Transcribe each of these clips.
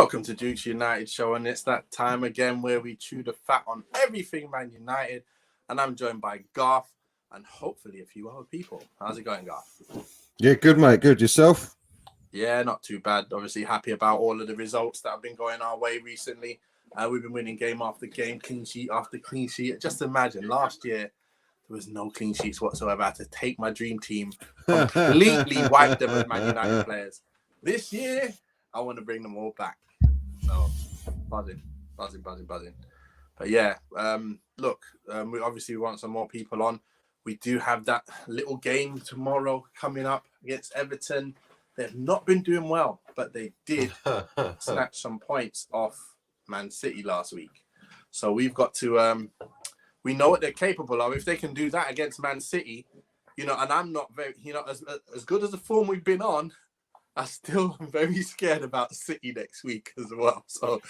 Welcome to Duke's United Show, and it's that time again where we chew the fat on everything Man United, and I'm joined by Garth and hopefully a few other people. How's it going, Garth? Yeah, good, mate. Good. Yourself? Yeah, not too bad. Obviously happy about all of the results that have been going our way recently. We've been winning game after game, clean sheet after clean sheet. Just imagine, last year, there was no clean sheets whatsoever. I had to take my dream team, completely wipe them as Man United players. This year, I want to bring them all back. So, buzzing. But yeah, we obviously want some more people on. We do have that little game tomorrow coming up against Everton. They've not been doing well, but they did snatch some points off Man City last week. So we've got to, we know what they're capable of. If they can do that against Man City, and I'm not very, as good as the form we've been on, I'm still very scared about City next week as well. So,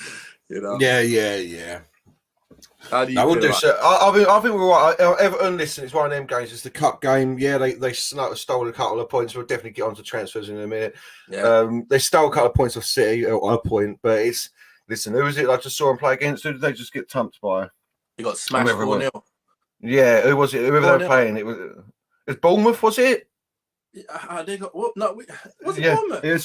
Yeah. How do you I feel would do about so. I think we're right. Everton, listen, it's one of them games. It's the cup game. Yeah, they stole a couple of points. We'll definitely get on to transfers in a minute. Yeah. They stole a couple of points off City, or a point, but it's, listen, who was it I just saw them play against? Who did they just get thumped by? You got smashed 4-0. Yeah, who was it? Whoever they were playing. It was Bournemouth, was it? They got what? No, was it Bournemouth? Yeah,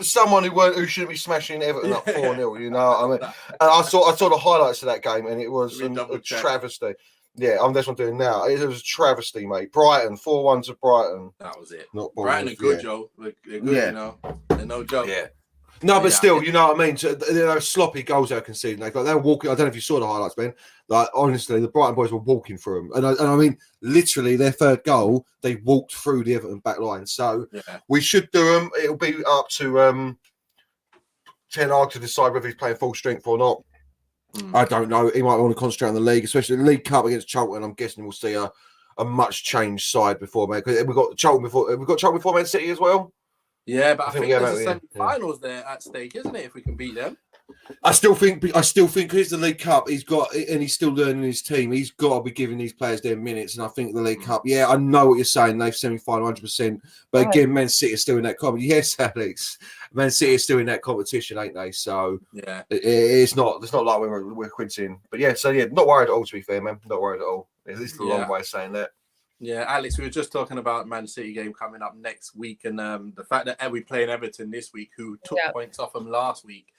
someone who shouldn't be smashing Everton up 4-0. You know what I mean? And I saw the highlights of that game, and it was a travesty. Yeah, that's what I'm doing now. It was a travesty, mate. Brighton 4-1 to Brighton. That was it. Not Brighton are good, Joe. They're good, They're no joke. Yeah. No, but still, you know what I mean? So, those sloppy goals they're conceding. They were walking. I don't know if you saw the highlights, Ben. Like, honestly, the Brighton boys were walking through them. And I mean, literally, their third goal, they walked through the Everton back line. So we should do them. It'll be up to Ten Hag to decide whether he's playing full strength or not. I don't know. He might want to concentrate on the league, especially the League Cup against Charlton. I'm guessing we'll see a much changed side before, man. Because we've got Charlton before Man City as well. Yeah, but I think there's a semi-finals there at stake, isn't it? If we can beat them, I still think here's the League Cup. He's still learning his team. He's got to be giving these players their minutes. And I think the League Cup. Yeah, I know what you're saying. They've semi-final 100%. But again, Man City is still in that competition. Yes, Alex. Man City is still in that competition, ain't they? So yeah, it's not like we're quitting. But yeah, not worried at all. To be fair, man, not worried at all. This is the long way of saying that. Yeah, Alex, we were just talking about Man City game coming up next week, and the fact that we play in Everton this week, who took points off them last week.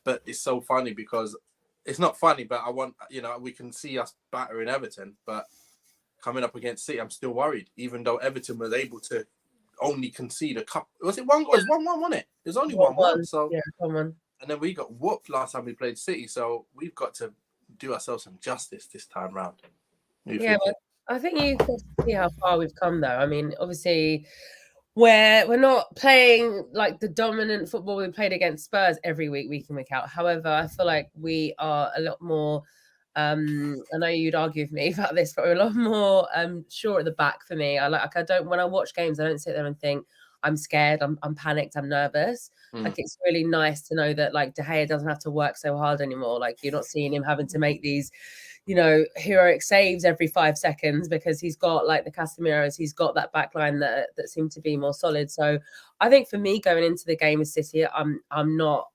But it's so funny because it's not funny, but I want, we can see us battering Everton, but coming up against City, I'm still worried, even though Everton was able to only concede a couple. Was it one goal? It was 1-1, wasn't it? It was only 1-1. So, 1-1. And then we got whooped last time we played City, so we've got to do ourselves some justice this time round. Yeah, but I think you can see how far we've come, though. I mean, obviously, we're not playing like the dominant football we played against Spurs every week in, week out. However, I feel like we are a lot more. I know you'd argue with me about this, but we're a lot more sure at the back for me. When I watch games, I don't sit there and think I'm scared, I'm panicked, I'm nervous. Like, it's really nice to know that like De Gea doesn't have to work so hard anymore. Like, you're not seeing him having to make these, heroic saves every 5 seconds because he's got like the Casemiros, he's got that back line that seem to be more solid. So I think for me going into the game with City, I'm not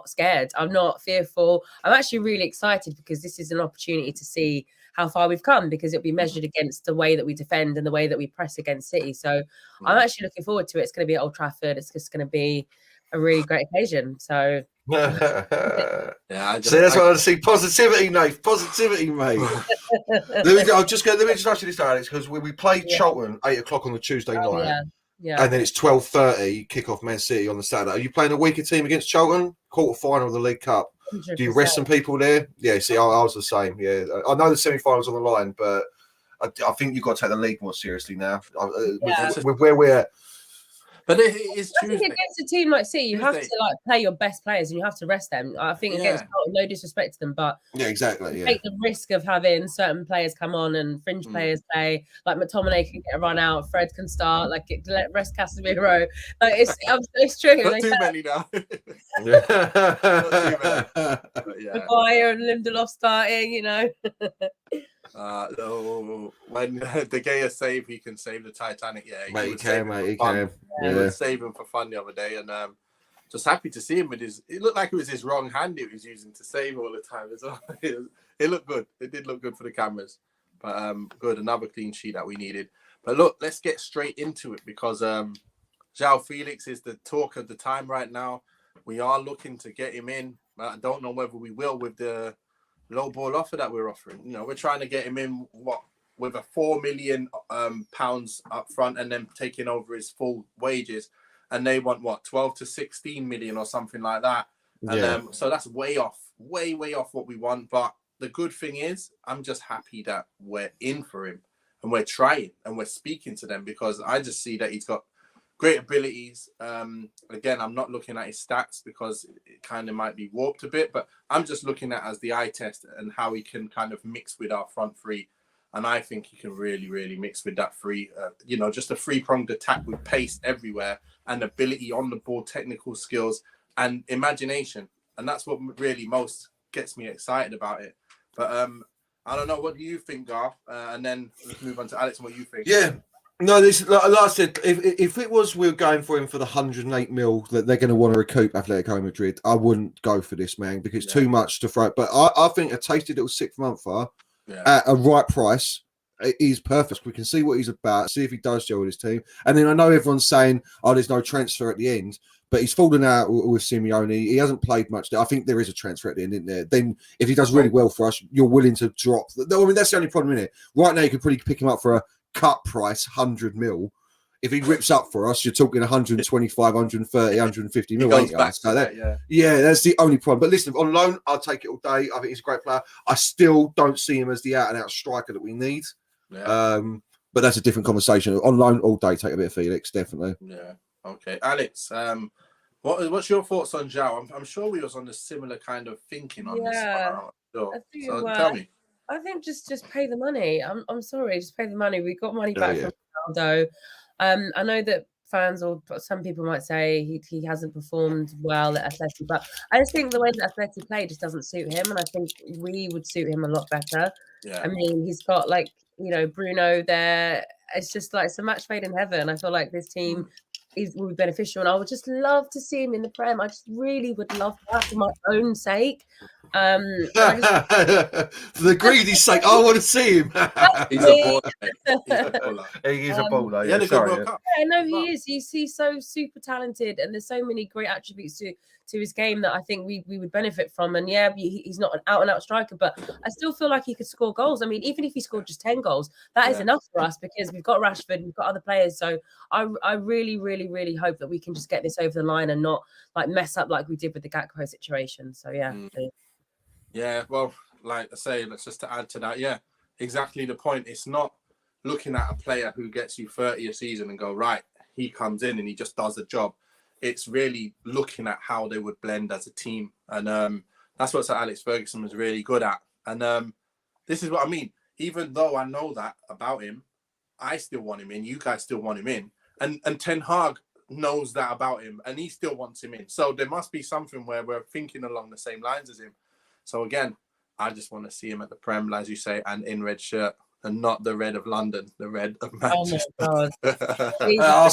scared. I'm not fearful. I'm actually really excited because this is an opportunity to see how far we've come, because it'll be measured against the way that we defend and the way that we press against City. So I'm actually looking forward to it. It's going to be at Old Trafford. It's just going to be a really great occasion. So that's what I see. Positivity, mate. Let me just ask you this, Alex, because we played Charlton 8:00 on the Tuesday night. Yeah. And then it's 12:30 kick off Man City on the Saturday. Are you playing a weaker team against Charlton? Quarter final of the League Cup. 100%. Do you rest some people there? Yeah, see, I was the same. Yeah, I know the semi-finals on the line, but I think you've got to take the league more seriously now. With where we're at. But it is true. I think against a team like City, you have to like play your best players and you have to rest them. I think against Charlton, no disrespect to them, but exactly. Take the risk of having certain players come on and fringe players play. Like McTominay can get a run out, Fred can start. Like let rest Casemiro. Like it's true. Not too many now. Maguire and Lindelof starting. When De Gea save, he can save the Titanic. Yeah, he can. He would save him for fun the other day, and just happy to see him with his. It looked like it was his wrong hand he was using to save all the time as well. It looked good. It did look good for the cameras. But good, another clean sheet that we needed. But look, let's get straight into it because Joao Felix is the talk of the time right now. We are looking to get him in. I don't know whether we will with the low ball offer that we're offering. You know, we're trying to get him in with a £4 million up front and then taking over his full wages. And they want 12 to 16 million or something like that. And so that's way off what we want. But the good thing is, I'm just happy that we're in for him and we're trying and we're speaking to them because I just see that he's got great abilities. Again, I'm not looking at his stats because it kind of might be warped a bit, but I'm just looking at as the eye test and how he can kind of mix with our front three. And I think he can really, really mix with that three, just a three-pronged attack with pace everywhere and ability on the ball, technical skills and imagination. And that's what really most gets me excited about it. But I don't know. What do you think, Garth? And then let's move on to Alex and what you think. Yeah. No, this like I said, if it was we were going for him for the 108 mil that they're going to want to recoup Atletico Madrid, I wouldn't go for this, man, because it's too much to throw. But I think a tasty little 6-monther at a right price is perfect. We can see what he's about, see if he does gel with his team. And then I know everyone's saying, there's no transfer at the end. But he's fallen out with Simeone. He hasn't played much. I think there is a transfer at the end, isn't there? Then if he does really well for us, you're willing to drop. I mean, that's the only problem, isn't it? Right now, you could probably pick him up for a cut price, 100 mil. If he rips up for us, you're talking 125, 130, 150 mil. Goes back to that, yeah, that's the only problem. But listen, on loan, I'll take it all day. I think he's a great player. I still don't see him as the out-and-out striker that we need. Yeah. But that's a different conversation. On loan all day, take a bit of Felix, definitely. Yeah. Okay, Alex. What's your thoughts on Joao? I'm sure we was on a similar kind of thinking on this. So tell me. I think just pay the money. I'm sorry, just pay the money. We got money back from Ronaldo. I know that fans or some people might say he hasn't performed well at Atleti, but I just think the way that Atleti play just doesn't suit him, and I think we would suit him a lot better. Yeah. I mean, he's got Bruno there. It's just like it's a match made in heaven. I feel like this team will be beneficial, and I would just love to see him in the Prem. I just really would love that for my own sake. For the greedy sake, I want to see him. He's a baller. He is a baller. He had a good World Cup. Yeah, no, he is. He's so super talented, and there's so many great attributes to his game that I think we would benefit from. And he's not an out-and-out striker, but I still feel like he could score goals. I mean, even if he scored just 10 goals, that is enough for us because we've got Rashford, we've got other players. So I really, really, really hope that we can just get this over the line and not mess up like we did with the Gakpo situation. So Yeah, well, like I say, let's just to add to that. Yeah, exactly the point. It's not looking at a player who gets you 30 a season and go, right, he comes in and he just does the job. It's really looking at how they would blend as a team. And that's what Sir Alex Ferguson was really good at. And this is what I mean. Even though I know that about him, I still want him in. You guys still want him in. And Ten Hag knows that about him and he still wants him in. So there must be something where we're thinking along the same lines as him. So again, I just want to see him at the Prem, as you say, and in red shirt, and not the red of London, the red of Manchester. Oh my God!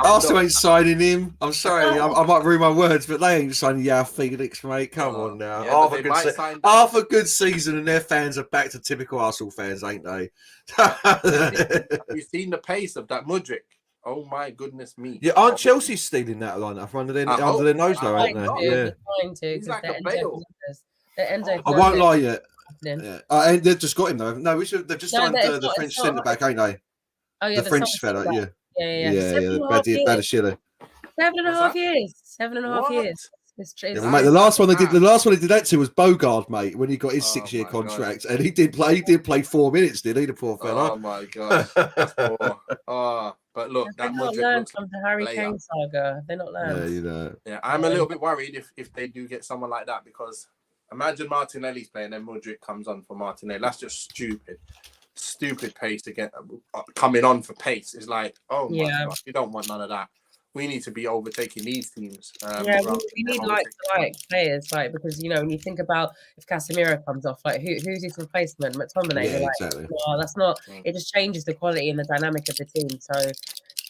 Arsenal ain't signing him. I'm sorry, I might ruin my words, but they ain't signing Felix, mate. Come on now. Half a good season, and their fans are back to typical Arsenal fans, ain't they? Have you seen the pace of that Mudryk? Oh my goodness me! Yeah, aren't Chelsea stealing that lineup under their nose now, aren't they? Yeah, he's like a Bale. I won't lie yet. Yeah. They've just got him though. No, they've just signed the French centre back, ain't they? Oh yeah, the French fella. Yeah. Yeah. Bad as Chile. 7.5 years. 7.5 years. Yeah, mate, the last one they did that to was Bogard, mate, when he got his 6-year contract, and he did play 4 minutes, did he? The poor fella. Oh my god. But look, that not learned from the Harry Kane saga. They're not learned. Yeah, I'm a little bit worried if they do get someone like that because imagine Martinelli's playing and then Mudryk comes on for Martinelli. That's just stupid pace to get coming on for pace. It's like, oh my god, you don't want none of that. We need to be overtaking these teams. We need like players, because when you think about if Casemiro comes off, who's his replacement? McTominay. Yeah, exactly. That's not. It just changes the quality and the dynamic of the team. So,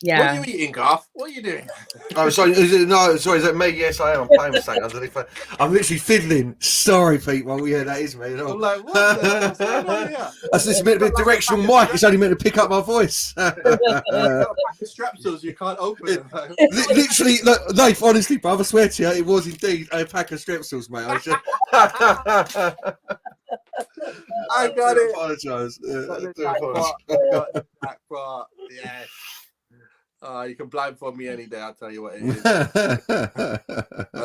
Yeah. What are you eating, Garth? What are you doing? Oh, sorry. Is that me? Yes, I am. I'm playing with something underneath. I'm literally fiddling. Sorry, people. Yeah, that is me. I'm like, what's going on here? That's just meant to be a directional mic. It's only meant to pick up my voice. Got a pack of strepsils you can't open them. Literally, look, Dave, honestly, brother, I swear to you, it was indeed a pack of strepsils, mate. I got it. Apologise. Got the back part. Yeah. You can blindfold me any day. I'll tell you what it is.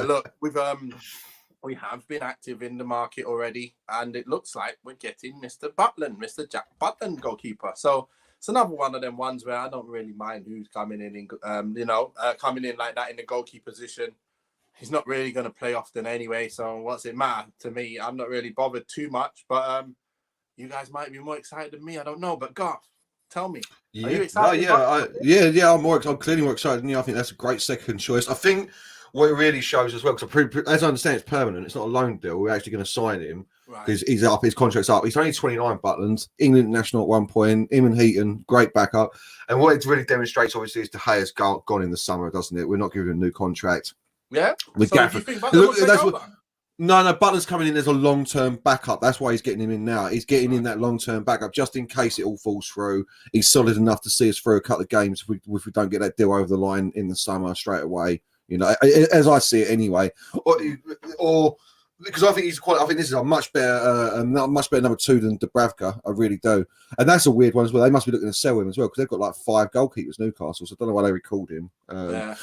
Look, we have been active in the market already, and it looks like we're getting Mr. Butland, Mr. Jack Butland, goalkeeper. So it's another one of them ones where I don't really mind who's coming in, coming in like that in the goalkeeper position. He's not really going to play often anyway, so what's it matter to me? I'm not really bothered too much, but you guys might be more excited than me. I don't know, but Garth, tell me. Yeah. Are you excited? I'm clearly more excited than you. I think that's a great second choice. I think what it really shows as well, because as I understand, it's permanent. It's not a loan deal. We're actually going to sign him because he's up. His contract's up. He's only 29. Butland, England national at one point. Him and Heaton, great backup. And what it really demonstrates, obviously, is De Gea's gone in the summer, doesn't it? We're not giving him a new contract. Yeah. With so Gaffer. Do you think Butland will No, Butler's coming in as a long-term backup. That's why he's getting him in now. He's getting in that long-term backup just in case it all falls through. He's solid enough to see us through a couple of games if we don't get that deal over the line in the summer straight away. You know, as I see it anyway. Or because I think I think this is a much better number two than Dubravka. I really do. And that's a weird one as well. They must be looking to sell him as well because they've got like 5 goalkeepers, Newcastle. So I don't know why they recalled him. But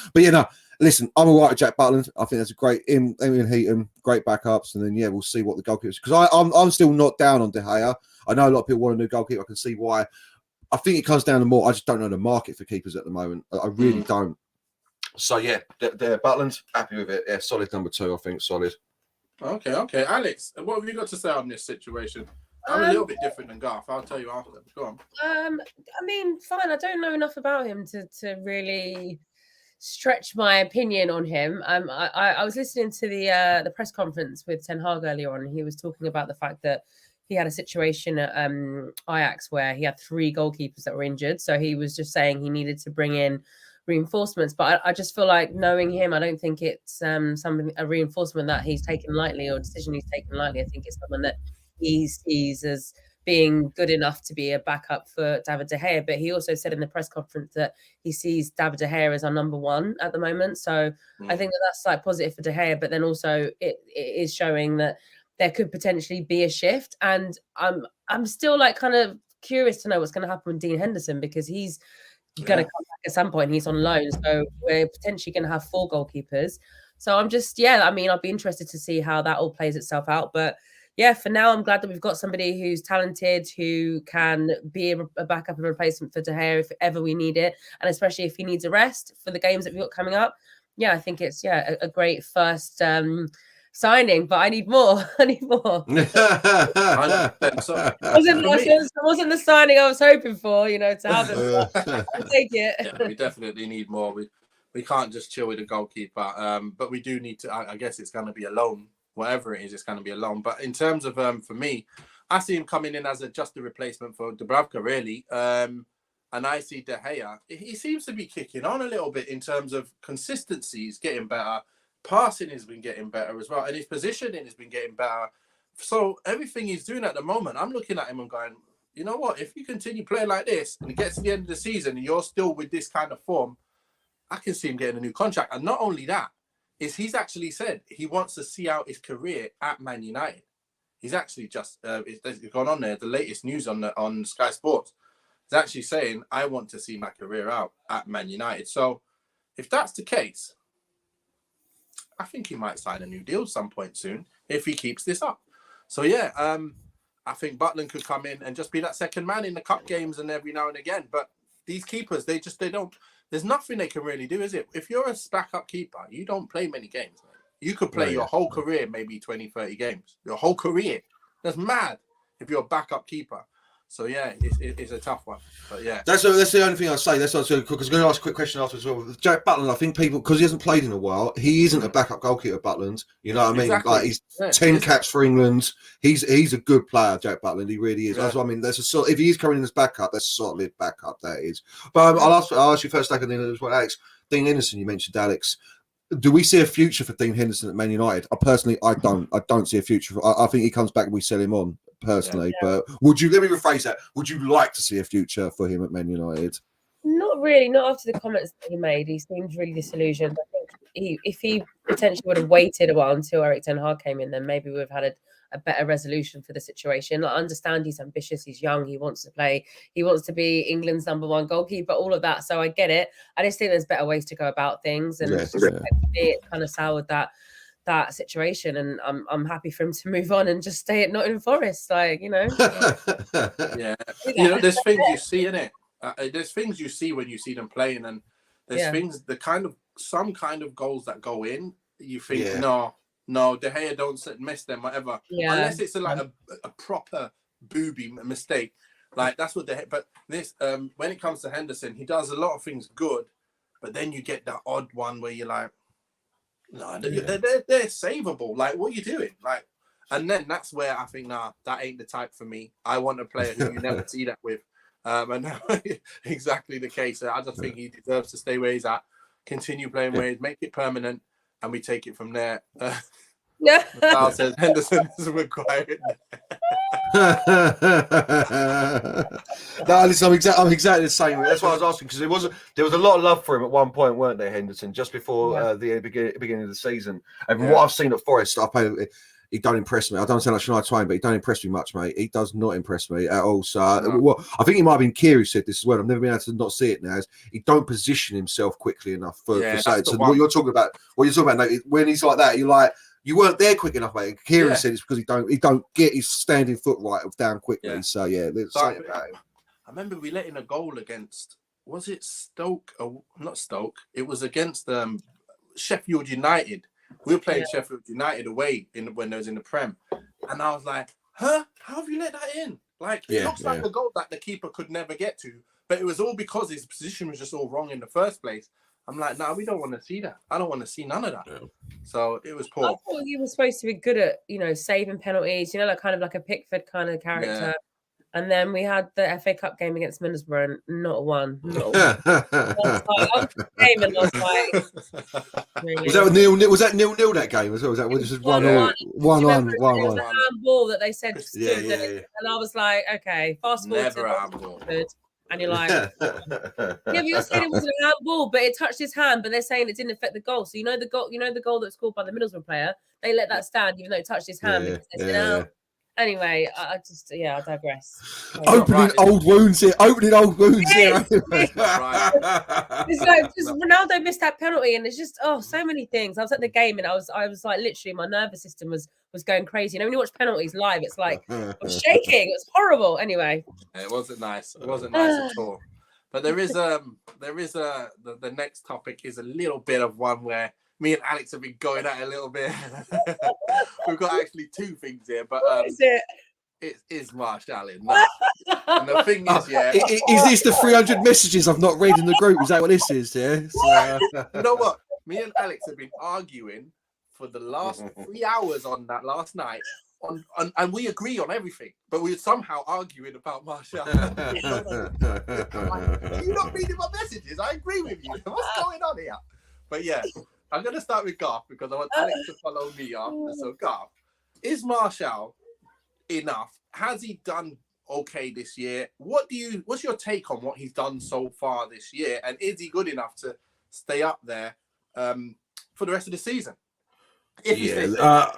listen, I'm all right with Jack Butland. I think that's a great him and Heaton, great backups, and then we'll see what the goalkeepers. Because I'm still not down on De Gea. I know a lot of people want a new goalkeeper. I can see why. I think it comes down to more. I just don't know the market for keepers at the moment. I really don't. So Butland, happy with it. Yeah, solid number 2. I think solid. Okay. Alex, what have you got to say on this situation? I'm a little bit different than Garth. I'll tell you after. Go on. I mean, fine. I don't know enough about him to really stretch my opinion on him. I was listening to the press conference with Ten Hag earlier on, and he was talking about the fact that he had a situation at Ajax where he had 3 goalkeepers that were injured. So he was just saying he needed to bring in reinforcements. But I just feel like, knowing him, I don't think it's a reinforcement that he's taken lightly or a decision he's taken lightly. I think it's someone that he sees as being good enough to be a backup for David De Gea. But he also said in the press conference that he sees David De Gea as our number 1 at the moment. So I think that's like positive for De Gea, but then also it is showing that there could potentially be a shift. And I'm still like kind of curious to know what's going to happen with Dean Henderson, because he's going to come back at some point. He's on loan. So we're potentially going to have 4 goalkeepers. So I'm just, I mean, I'll be interested to see how that all plays itself out. But for now, I'm glad that we've got somebody who's talented, who can be a backup and replacement for De Gea if ever we need it, and especially if he needs a rest for the games that we've got coming up. I think it's a great first signing, but I need more. It wasn't the signing I was hoping for, to have him. I'll take it. Yeah, we definitely need more. We can't just chill with a goalkeeper, but we do need to. I guess it's going to be a loan. Whatever it is, it's going to be a loan. But in terms of for me, I see him coming in as just a replacement for Dubravka, really. And I see De Gea. He seems to be kicking on a little bit in terms of consistency. He's getting better. Passing has been getting better as well, and his positioning has been getting better. So everything he's doing at the moment, I'm looking at him and going, you know what? If you continue playing like this and it gets to the end of the season and you're still with this kind of form, I can see him getting a new contract. And not only that, he's actually said he wants to see out his career at Man United. He's actually just it's gone on there. The latest news on Sky Sports is actually saying, I want to see my career out at Man United. So if that's the case, I think he might sign a new deal at some point soon if he keeps this up. So I think Butland could come in and just be that second man in the cup games and every now and again. But these keepers, they don't. There's nothing they can really do, is it? If you're a backup keeper, you don't play many games. You could play your whole career, maybe 20, 30 games. Your whole career. That's mad if you're a backup keeper. So yeah, it's a tough one. But yeah, that's the only thing I say. That's also because I'm going to ask a quick question after as well. With Jack Butland, I think people, because he hasn't played in a while, he isn't a backup goalkeeper. Butland, you know what I mean? Exactly. Like he's 10 caps for England. He's a good player, Jack Butland. He really is. Yeah. I mean, there's a sort. If he is coming in as backup, that's a solid backup. That is. But I'll ask you first, second, as well, Alex. Dean Henderson, you mentioned, Alex. Do we see a future for Dean Henderson at Man United? I don't see a future. I think he comes back and we sell him on. Personally, but would you, let me rephrase that, would you like to see a future for him at Man United? Not really, not after the comments that he made. He seems really disillusioned. I think if he potentially would have waited a while until Erik ten Hag came in, then maybe we would have had a better resolution for the situation. I understand he's ambitious, he's young, he wants to play, he wants to be England's #1 goalkeeper, all of that. So I get it. I just think there's better ways to go about things, and it kind of soured that situation, and I'm happy for him to move on and just stay at Nottingham Forest, like, you know. Yeah, you know, there's things you see in it. There's things you see when you see them playing, and there's things, some kind of goals that go in. You think, no, De Gea don't miss them, whatever. Yeah. Unless it's a proper booby mistake, like that's what De Gea. But this, when it comes to Henderson, he does a lot of things good, but then you get that odd one where you're like, no, they're savable. Like, what are you doing? Like, and then that's where I think, nah, that ain't the type for me. I want a player who you never see that with. And exactly the case. I just think he deserves to stay where he's at, continue playing where he's, make it permanent, and we take it from there. Sal says Henderson is required. No, listen, I'm exactly the same. That's what I was asking, because there was a lot of love for him at one point, weren't there, Henderson, just before the beginning of the season. And from what I've seen at Forest, he don't impress me. I don't sound like Shania Twain, but he don't impress me much, mate. He does not impress me at all. So I think it might have been Keir who said this as well. I've never been able to not see it now. Is he don't position himself quickly enough for Saturday. So what you're talking about now, when he's like that, you're like, you weren't there quick enough, mate. Kieran said it's because he don't get his standing foot right down quickly. Yeah. So let's say about him. I remember we let in a goal against, was it Stoke? Not Stoke. It was against Sheffield United. We were playing Sheffield United away when they was in the Prem, and I was like, "Huh? How have you let that in? Like, it looks like a goal that the keeper could never get to, but it was all because his position was just all wrong in the first place." I'm like, "Nah, we don't want to see that. I don't want to see none of that." Yeah. So it was poor. I thought you were supposed to be good at, saving penalties. Like kind of like a Pickford kind of character. Yeah. And then we had the FA Cup game against Middlesbrough, and not one. I was game and I was like, really? Was that nil? Was that 0-0 that game? Was that just 1-1? 1-1. It was a handball that they said stood, and I was like, okay, fast forward Never a handball. And you're like, but you're saying it wasn't a handball, but it touched his hand, but they're saying it didn't affect the goal. So the goal that scored by the Middlesbrough player, they let that stand even though it touched his hand because they said, "Oh." Anyway, I digress. Opening old wounds here. It's like just Ronaldo missed that penalty, and it's just so many things. I was at the game, and I was like literally my nervous system was going crazy. When you watch penalties live, it's like I'm shaking. It was horrible. Anyway, it wasn't nice. It wasn't nice at all. But there is the next topic is a little bit of one where me and Alex have been going at it a little bit. We've got actually two things here, but what is it? It is Martial. And the thing is, is this the 300 messages I've not read in the group? Is that what this is? Yeah. So, you know what? Me and Alex have been arguing for the last 3 hours on that last night, and we agree on everything, but we're somehow arguing about Martial. I'm like, you're not reading my messages. I agree with you. What's going on here? But yeah. I'm going to start with Garth because I want Alex to follow me after. So, Garth, is Martial enough? Has he done okay this year? What's your take on what he's done so far this year? And is he good enough to stay up there for the rest of the season? I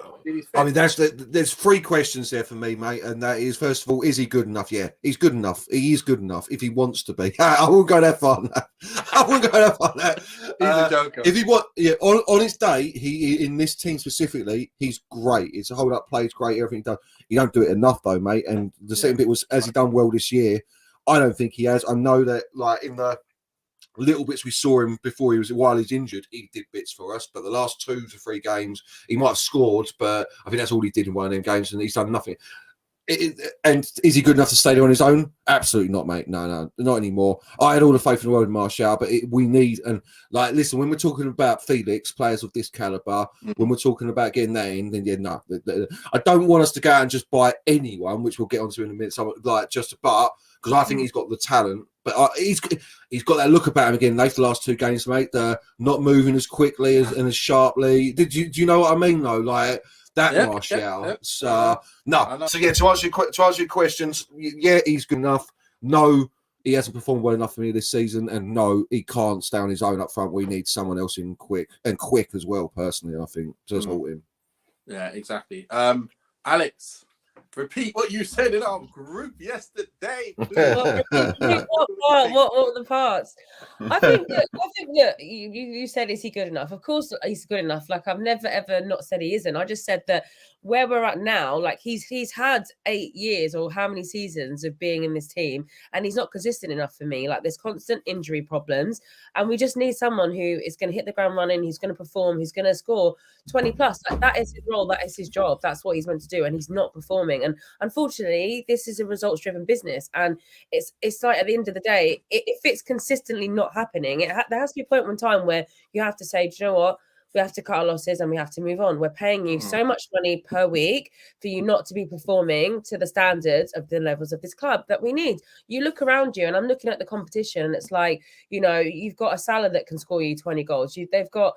mean, there's three questions there for me, mate, and that is, first of all, is he good enough? Yeah, he's good enough. He is good enough if he wants to be. I won't go that far. He's a joker. If he on his day, he in this team specifically, he's great. It's a hold up play, it's great. Everything he does. You don't do it enough though, mate. And the second bit was, has he done well this year? I don't think he has. I know that, like in the little bits we saw him before while he's injured, he did bits for us, but the last 2 to 3 games he might have scored, but I think that's all he did in one of them games, and he's done nothing. And is he good enough to stay there on his own? Absolutely not, mate. No, not anymore. I had all the faith in the world in Martial, but we need, and like, listen, when we're talking about Felix, players of this caliber, when we're talking about getting that in, then no. I don't want us to go out and just buy anyone, which we'll get onto in a minute. So, like, because I think he's got the talent, but he's got that look about him again. Like the last 2 games, mate, not moving as quickly and as sharply. Do you know what I mean, though? Like, that Martial. Yep. No. So, yeah, to answer your questions, yeah, he's good enough. No, he hasn't performed well enough for me this season. And no, he can't stay on his own up front. We need someone else in quick as well, personally, I think, to support him. Yeah, exactly. Alex, repeat what you said in our group yesterday. What were the parts? I think look, you said, is he good enough? Of course he's good enough. Like, I've never ever not said he isn't. I just said that where we're at now, like, he's had 8 years or how many seasons of being in this team, and he's not consistent enough for me. Like, there's constant injury problems, and we just need someone who is going to hit the ground running, he's going to perform, he's going to score 20 plus. Like, that is his role, that is his job, that's what he's meant to do, and he's not performing. And unfortunately, this is a results-driven business, and it's like, at the end of the day, if it's consistently not happening, there has to be a point in time where you have to say, do you know what? We have to cut our losses and we have to move on. We're paying you so much money per week for you not to be performing to the standards of the levels of this club that we need. You look around you, and I'm looking at the competition, and it's like, you've got a Salah that can score you 20 goals. They've got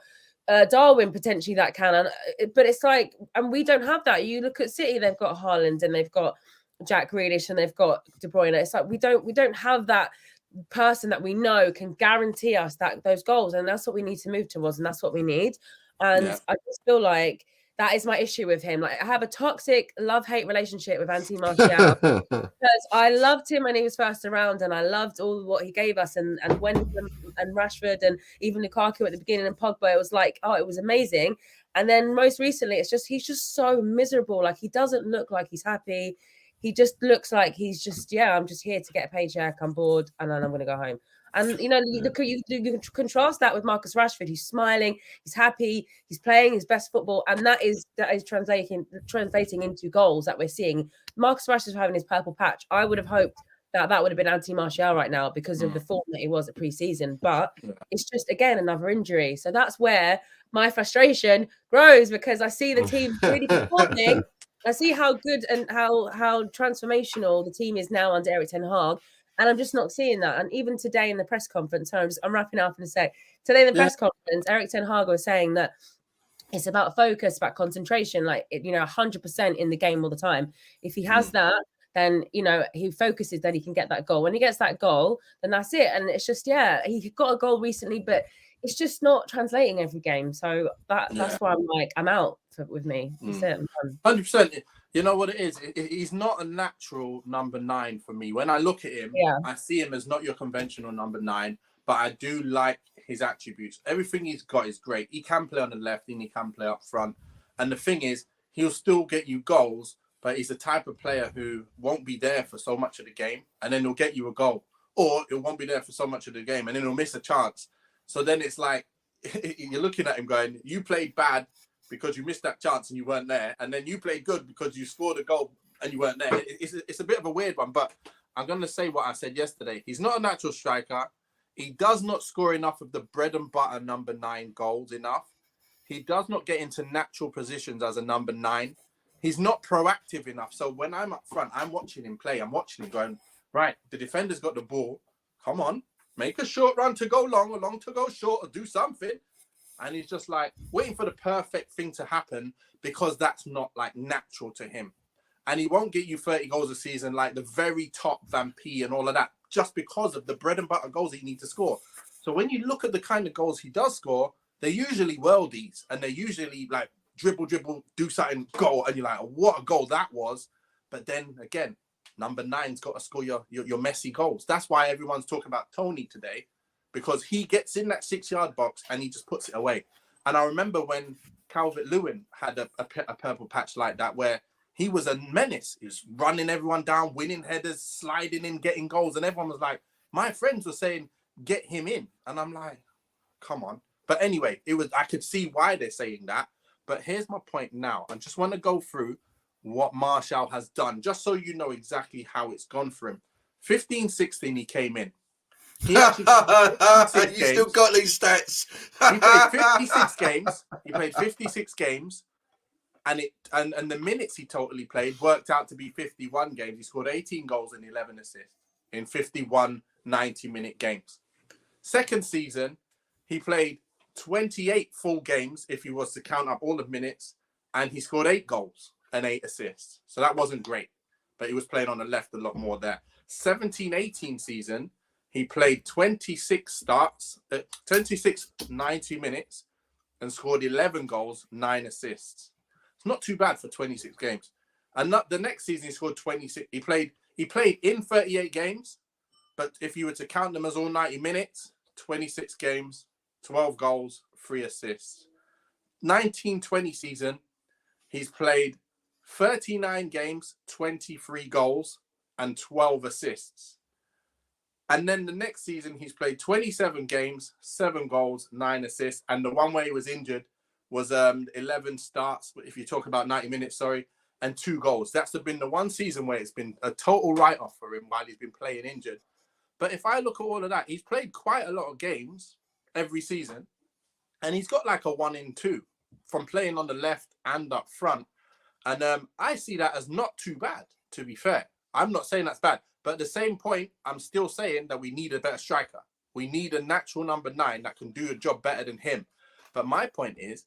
Darwin potentially that can, but it's like, and we don't have that. You look at City, they've got Haaland and they've got Jack Grealish and they've got De Bruyne. It's like we don't have that person that we know can guarantee us those goals, and that's what we need to move towards, and that's what we need. And I just feel like that is my issue with him. Like, I have a toxic love-hate relationship with Anthony Martial because I loved him when he was first around, and I loved all what he gave us, and when and Rashford and even Lukaku at the beginning and Pogba, it was like, oh, it was amazing. And then most recently, he's just so miserable. Like, he doesn't look like he's happy. He just looks like he's just, I'm just here to get a paycheck. I'm bored, and then I'm going to go home. And, you can contrast that with Marcus Rashford. He's smiling, he's happy, he's playing his best football, and that is translating into goals that we're seeing. Marcus Rashford having his purple patch. I would have hoped that would have been Anthony Martial right now because of the form that he was at pre-season. But it's just, again, another injury. So that's where my frustration grows, because I see the team really performing. I see how good and how transformational the team is now under Erik ten Hag, and I'm just not seeing that. And even today in the press conference, I'm wrapping up in a sec. Today in the press conference, Erik ten Hag was saying that it's about focus, about concentration, 100% in the game all the time. If he has that, then, he focuses, then he can get that goal. When he gets that goal, then that's it. And it's just, he got a goal recently, but it's just not translating every game. So that's why I'm like, I'm out with me. That's it. 100%. You know what it is? He's not a natural number 9 for me. When I look at him, I see him as not your conventional number 9, but I do like his attributes. Everything he's got is great. He can play on the left and he can play up front. And the thing is, he'll still get you goals, but he's the type of player who won't be there for so much of the game, and then he'll get you a goal. Or it won't be there for so much of the game, and then he'll miss a chance. So then it's like, you're looking at him going, you played bad because you missed that chance and you weren't there. And then you played good because you scored a goal and you weren't there. It's a bit of a weird one, but I'm going to say what I said yesterday. He's not a natural striker. He does not score enough of the bread and butter number 9 goals enough. He does not get into natural positions as a number 9. He's not proactive enough. So when I'm up front, I'm watching him play. I'm watching him going, right, the defender's got the ball. Come on, make a short run to go long, a long to go short, or do something. And he's just like waiting for the perfect thing to happen, because that's not like natural to him. And he won't get you 30 goals a season like the very top Van P and all of that, just because of the bread and butter goals that you need to score. So when you look at the kind of goals he does score, they're usually worldies, and they're usually like dribble, do something, goal. And you're like, oh, what a goal that was. But then again, number 9's got to score your messy goals. That's why everyone's talking about Tony today, because he gets in that 6-yard box and he just puts it away. And I remember when Calvert-Lewin had a purple patch like that, where he was a menace. He was running everyone down, winning headers, sliding in, getting goals. And everyone was like, my friends were saying, get him in. And I'm like, come on. But anyway, I could see why they're saying that. But here's my point now. I just want to go through what Martial has done, just so you know exactly how it's gone for him. 15-16, he came in. He actually you still got these stats. He played 56 games. He played 56 games. And the minutes he totally played worked out to be 51 games. He scored 18 goals and 11 assists in 51 90-minute games. Second season, he played 28 full games if he was to count up all the minutes, and he scored 8 goals and 8 assists. So that wasn't great, but he was playing on the left a lot more there. 17-18 season, he played 26 90 minutes and scored 11 goals, 9 assists. It's not too bad for 26 games. And the next season, he scored 26. He played in 38 games, but if you were to count them as all 90 minutes, 26 games, 12 goals, 3 assists. 19-20 season, he's played 39 games, 23 goals, and 12 assists. And then the next season, he's played 27 games, 7 goals, 9 assists. And the one where he was injured was 11 starts, if you talk about 90 minutes, and 2 goals. That's been the one season where it's been a total write-off for him while he's been playing injured. But if I look at all of that, he's played quite a lot of games every season. And he's got like a 1 in 2 from playing on the left and up front. And I see that as not too bad, to be fair. I'm not saying that's bad. But at the same point, I'm still saying that we need a better striker. We need a natural number 9 that can do a job better than him. But my point is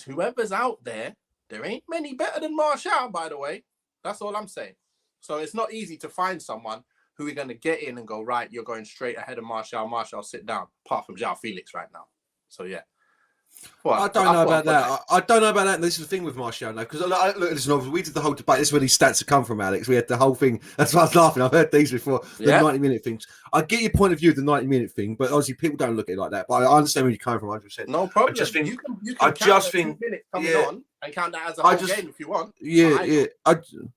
whoever's out there ain't many better than Martial, by the way. That's all I'm saying. So it's not easy to find someone who we're going to get in and go, right, you're going straight ahead of Martial. Martial, sit down, apart from Joao Felix right now. So, yeah. Well, I don't know about that. I don't know about that. This is the thing with Martial now, because look, listen, we did the whole debate. This is where these stats have come from, Alex. We had the whole thing. That's why I was laughing. I've heard these before. The 90-minute things. I get your point of view of the 90-minute thing, but obviously people don't look at it like that. But I understand where you're coming from 100%. No problem. I just think you can count 2 minutes coming on and count that as a whole game if you want. Yeah.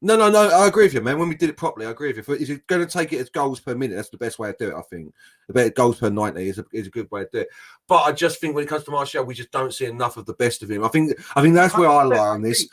No. I agree with you, man. When we did it properly, I agree with you. If you're going to take it as goals per minute, that's the best way to do it, I think. The better goals per 90 is a good way to do it. But I just think when it comes to Martial, we just don't see enough of the best of him. I think that's where I lie on this.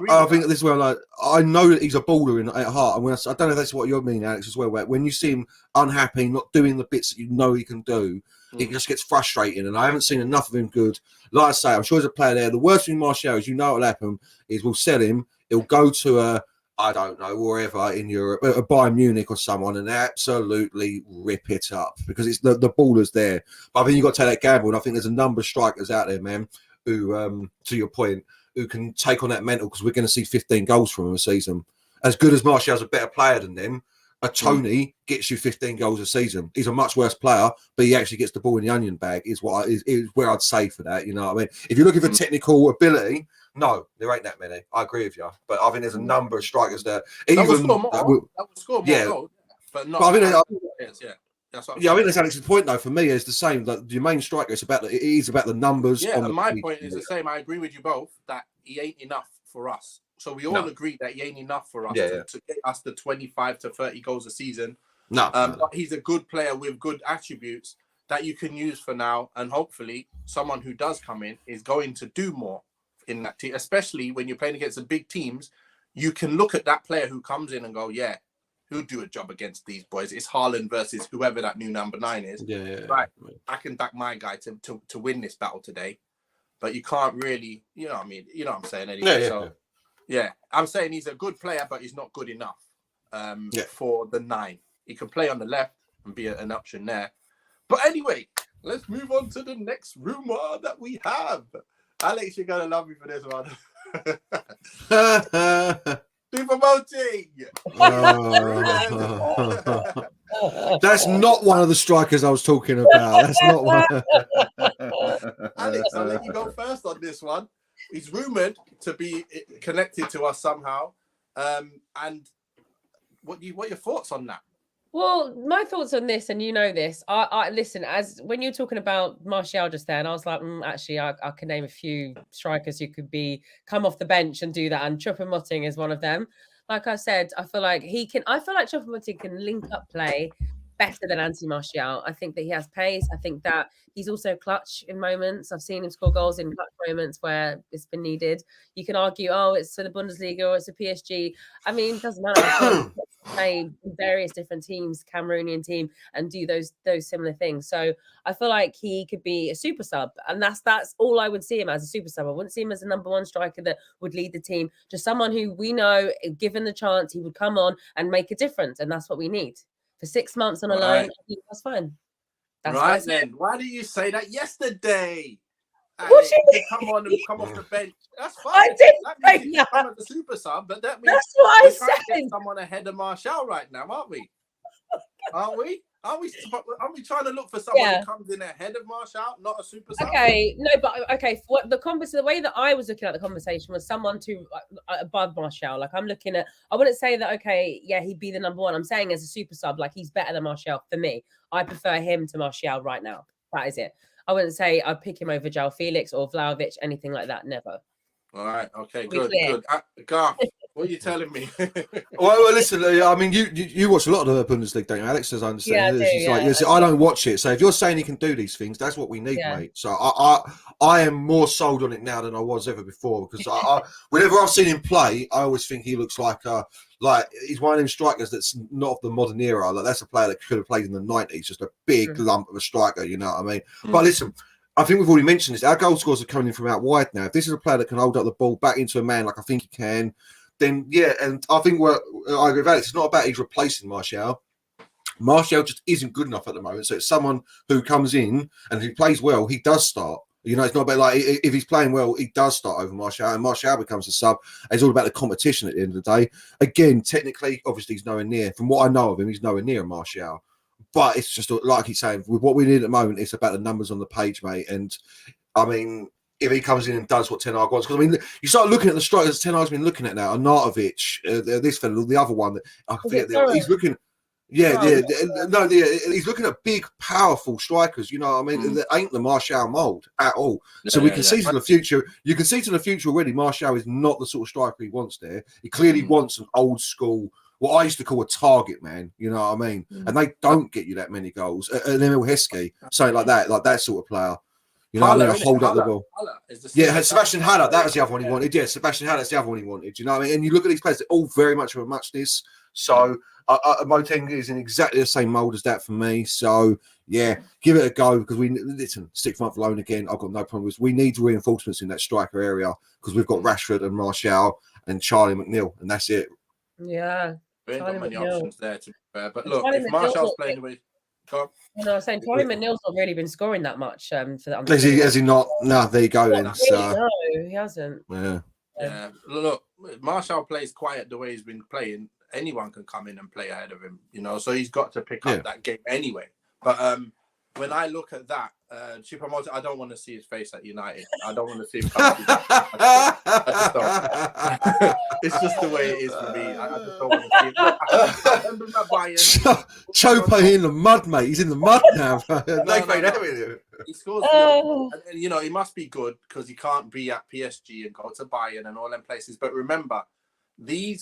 I think this is where I know that he's a baller at heart. And I don't know if that's what you're meaning, Alex, as well. Where when you see him unhappy, not doing the bits that you know he can do, it just gets frustrating. And I haven't seen enough of him good. Like I say, I'm sure there's a player there. The worst thing with Martial is, you know what'll happen is we'll sell him. He'll go to I don't know, wherever in Europe, Bayern Munich or someone, and absolutely rip it up because it's the baller's there. But I think you've got to take that gamble, and I think there's a number of strikers out there, man, who, to your point, who can take on that mental, because we're going to see 15 goals from him a season. As good as Martial's a better player than them, a Tony gets you 15 goals a season. He's a much worse player, but he actually gets the ball in the onion bag, is where I'd say for that. You know what I mean? If you're looking for technical ability, no, there ain't that many. I agree with you. But I think there's a number of strikers there. That will score more goals. But not. But I think that's what I think that's Alex's point, though. For me, is the same. Like, the main striker, it is about the numbers. Yeah, and my point is the same. I agree with you both that he ain't enough for us. So we all agree that he ain't enough for us to get us the 25 to 30 goals a season. But he's a good player with good attributes that you can use for now. And hopefully someone who does come in is going to do more in that team, especially when you're playing against the big teams. You can look at that player who comes in and go, yeah, he'll do a job against these boys. It's Haaland versus whoever that new number 9 is. Right. I can back my guy to win this battle today. But you can't really, you know what I mean? You know what I'm saying anyway. Yeah, I'm saying he's a good player, but he's not good enough for the 9. He can play on the left and be an option there. But anyway, let's move on to the next rumor that we have. Alex, you're going to love me for this one. Super voting. That's not one of the strikers I was talking about. That's not one. Alex, I'll let you go first on this one. He's rumoured to be connected to us somehow. And what are your thoughts on that? Well, my thoughts on this, and you know this, I listen, as when you're talking about Martial just there, and I was like, actually, I can name a few strikers who could come off the bench and do that, and Choupo-Moting is one of them. Like I said, I feel like Choupo-Moting can link up play better than Anthony Martial. I think that he has pace. I think that he's also clutch in moments. I've seen him score goals in clutch moments where it's been needed. You can argue, oh, it's for the Bundesliga or it's a PSG. I mean, it doesn't matter. I feel like play in various different teams, Cameroonian team, and do those similar things. So I feel like he could be a super sub, and that's all I would see him as, a super sub. I wouldn't see him as a number one striker that would lead the team. Just someone who we know, given the chance, he would come on and make a difference, and that's what we need. For 6 months on a loan, I think that's fine. That's right then. Why did you say that yesterday? What you mean? Come on and come off the bench. That's fine. I didn't that say means that. come as the super sub, but that means That's what I we're trying to said. get someone ahead of Martial right now, aren't we? Aren't we? Aren't we trying to look for someone who comes in ahead of Martial, not a super sub? Okay, no, but okay. What the way that I was looking at the conversation was someone to above Martial. Like I'm looking at, I wouldn't say that. Okay, yeah, he'd be the number one. I'm saying as a super sub, like he's better than Martial for me. I prefer him to Martial right now. That is it. I wouldn't say I'd pick him over Joao Felix or Vlahovic, anything like that. Never. All right. Okay. Good. Good. Garth, what are you telling me? well, listen. I mean, you watch a lot of the Bundesliga, don't you, Alex? As I understand, I don't watch it. So if you're saying he can do these things, that's what we need, mate. So I am more sold on it now than I was ever before, because whenever I've seen him play, I always think he looks like he's one of them strikers that's not of the modern era. Like that's a player that could have played in the 90s, just a big lump of a striker. You know what I mean? But listen. I think we've already mentioned this. Our goal scores are coming in from out wide now. If this is a player that can hold up the ball back into a man like I think he can, then yeah. And I think I agree with Alex. It's not about he's replacing Martial. Martial just isn't good enough at the moment. So it's someone who comes in and if he plays well, he does start. You know, it's not about like if he's playing well, he does start over Martial, and Martial becomes a sub. It's all about the competition at the end of the day. Again, technically, obviously, he's nowhere near. From what I know of him, he's nowhere near Martial. But it's just like he's saying, with what we need at the moment, it's about the numbers on the page, mate. And I mean, if he comes in and does what Ten Hag wants, because I mean, you start looking at the strikers Ten Hag's been looking at now, Arnautovic, this fellow, the other one that I forget, he's looking. He's looking at big, powerful strikers. You know what I mean? That ain't the Martial mold at all. So we can see to the future. You can see to the future already. Martial is not the sort of striker he wants there. He clearly wants an old school, what I used to call a target man. You know what I mean? And they don't get you that many goals. An Emil Heskey, something like that sort of player. You know, Haller, hold up the ball. Sebastian Haller, that was the other one he wanted. Yeah, Sebastian Haller's the other one he wanted. You know what I mean? And you look at these players, they're all very much of a muchness. So Boateng is in exactly the same mould as that for me. So yeah, give it a go, because we listen, 6 month loan again. I've got no problem with. We need reinforcements in that striker area, because we've got Rashford and Martial and Charlie McNeil, and that's it. Yeah, we ain't got many options there, to be fair. But look, if Martial's playing the way. No, I was saying Charlie McNeil's not really been scoring that much for that. Has he not? No, there you go then. No, he hasn't. Yeah. Look, Martial plays quiet the way he's been playing. Anyone can come in and play ahead of him, you know. So he's got to pick up that game anyway. But when I look at that, Chupomoting, I don't want to see his face at United. I don't want to see him come to that. I just don't. It's just the way it is for me. I just don't want to see him. I remember that Bayern. Chopo in the mud, mate. He's in the mud now. He scores. And, you know, he must be good, because he can't be at PSG and go to Bayern and all them places. But remember, you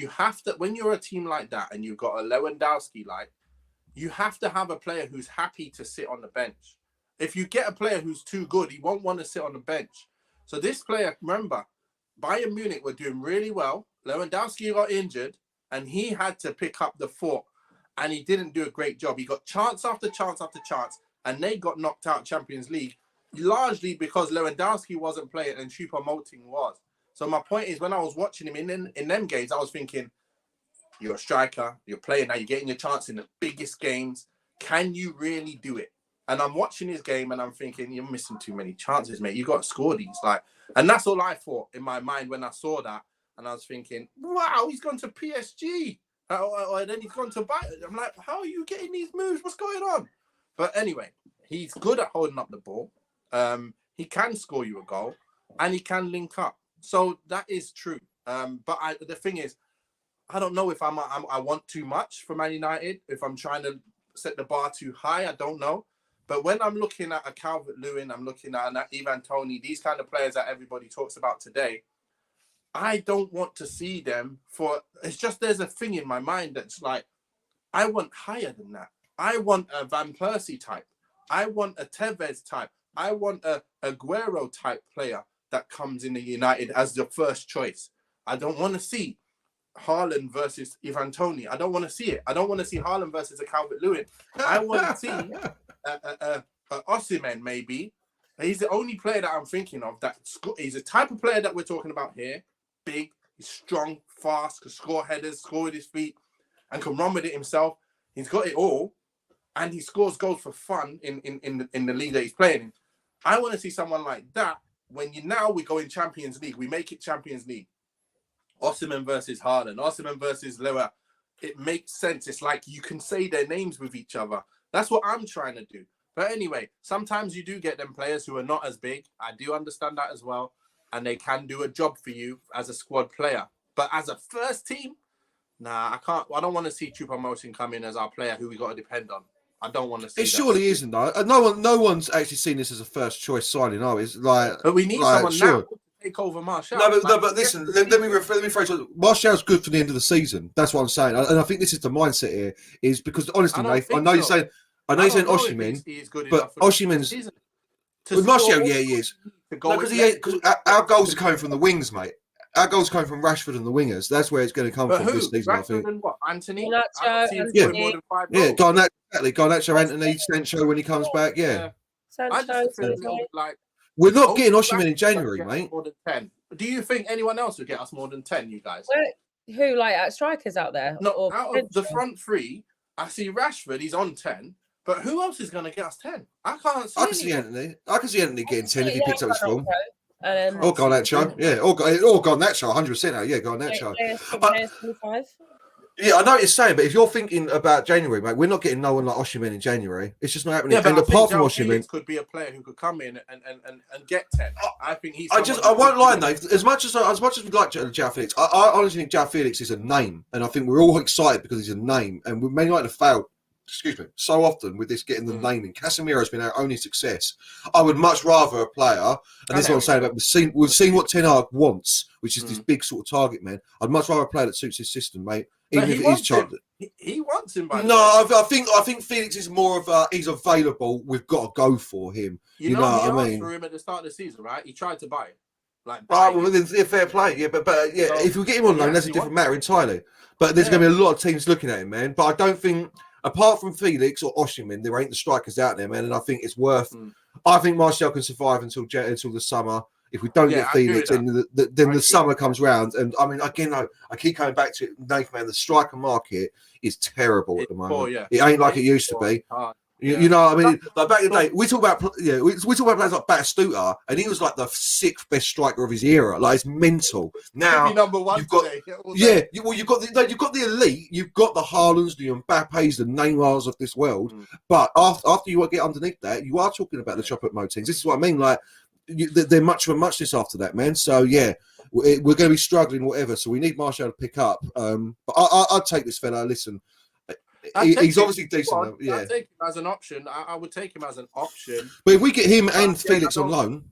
have to, when you're a team like that and you've got a Lewandowski you have to have a player who's happy to sit on the bench. If you get a player who's too good, he won't want to sit on the bench. So this player, remember, Bayern Munich were doing really well. Lewandowski got injured and he had to pick up the fort, and he didn't do a great job. He got chance after chance after chance, and they got knocked out Champions League, largely because Lewandowski wasn't playing and Choupo-Moting was. So my point is, when I was watching him in them games, I was thinking, you're a striker, you're playing now, you're getting your chance in the biggest games. Can you really do it? And I'm watching his game and I'm thinking, you're missing too many chances, mate. You got to score these. And that's all I thought in my mind when I saw that. And I was thinking, wow, he's gone to PSG. And then he's gone to Bayern. I'm like, how are you getting these moves? What's going on? But anyway, he's good at holding up the ball. He can score you a goal and he can link up. So that is true. But the thing is, I don't know if I want too much for Man United. If I'm trying to set the bar too high, I don't know. But when I'm looking at a Calvert-Lewin, I'm looking at an Ivan Toney, these kind of players that everybody talks about today, I don't want to see them for. It's just there's a thing in my mind that's like, I want higher than that. I want a Van Persie type. I want a Tevez type. I want a Aguero type player that comes in the United as the first choice. I don't want to see Haaland versus Ivan Toney. I don't want to see it. I don't want to see Haaland versus a Calvert-Lewin. I want to see Osimhen maybe. He's the only player that I'm thinking of he's the type of player that we're talking about here. Big, he's strong, fast, can score headers, score with his feet, and can run with it himself. He's got it all, and he scores goals for fun in the league that he's playing in. I want to see someone like that when we go in Champions League. We make it Champions League. Osimhen versus Haaland, Osimhen versus Lewa. It makes sense. It's like you can say their names with each other. That's what I'm trying to do. But anyway, sometimes you do get them players who are not as big. I do understand that as well. And they can do a job for you as a squad player. But as a first team, nah, I can't. I don't want to see Choupo-Moting come in as our player who we got to depend on. I don't want to see it. Surely isn't, though. No one's actually seen this as a first choice signing. No, it's like. But we need someone now to take over Martial. No, but listen. Let me rephrase it. Martial's good for the end of the season. That's what I'm saying, and I think this is the mindset here. Is because honestly, Nate, I know you're saying Osimhen, but Osimhen's with Martial, yeah, he is. Because our goals are coming from the wings, mate. Our goals are coming from Rashford and the wingers. That's where it's going to come from this season, Rashford I think. And what? Anthony? Garnacho, Anthony, Sancho when he comes back, yeah. I just feel like we're not getting Osimhen in January, mate. More than 10. Do you think anyone else would get us more than 10, you guys? Who, like strikers out there? No, out of the front three, I see Rashford, he's on 10. But who else is going to get us 10? I can't see. I can see Anthony getting 10 if he picks up his form. Or Garnacho, yeah. Or Garnacho, 100%. Yeah, Garnacho. Yeah, I know what you're saying, but if you're thinking about January, mate, we're not getting no one like Osimhen in January. It's just not happening. Yeah, but and apart from Joao Osimhen, Felix could be a player who could come in and get 10. I think he's. I won't lie, Dave. As much as we'd like Joao Felix, I honestly think Joao Felix is a name, and I think we're all excited because he's a name, and we may not have failed. Excuse me. So often with this getting the naming, Casemiro's been our only success. I would much rather a player, and this is what I'm saying about we've seen what Ten Hag wants, which is this big sort of target man. I'd much rather a player that suits his system, mate. Even if it is child. He wants him. I think Felix is more of he's available. We've got to go for him. You know what I mean? For him at the start of the season, right? He tried to buy him. Well, then fair play, yeah. But yeah, if we get him on loan, that's a different matter entirely. But there's going to be a lot of teams looking at him, man. But I don't think. Apart from Felix or Osimhen, there ain't the strikers out there, man. And I think it's worth. I think Martial can survive until the summer. If we don't get Felix, then the summer comes round. And I mean, again, I keep coming back to it, Nathan, man. The striker market is terrible at the moment. It ain't like it used to be. You know what I mean? Like back in the day, we talk about players like Batistuta, and he was like the 6th best striker of his era. Like it's mental. Now number one you've got you've got the elite, you've got the Haalands, the Mbappes, the Neymars of this world. But after you get underneath that, you are talking about the Choupo-Motings. This is what I mean. Like they're much of a muchness after that, man. So yeah, we're going to be struggling, whatever. So we need Martial to pick up. But I'd take this fella. Listen. He's obviously decent. I'd take him as an option. I would take him as an option. But if we get him and Felix on loan,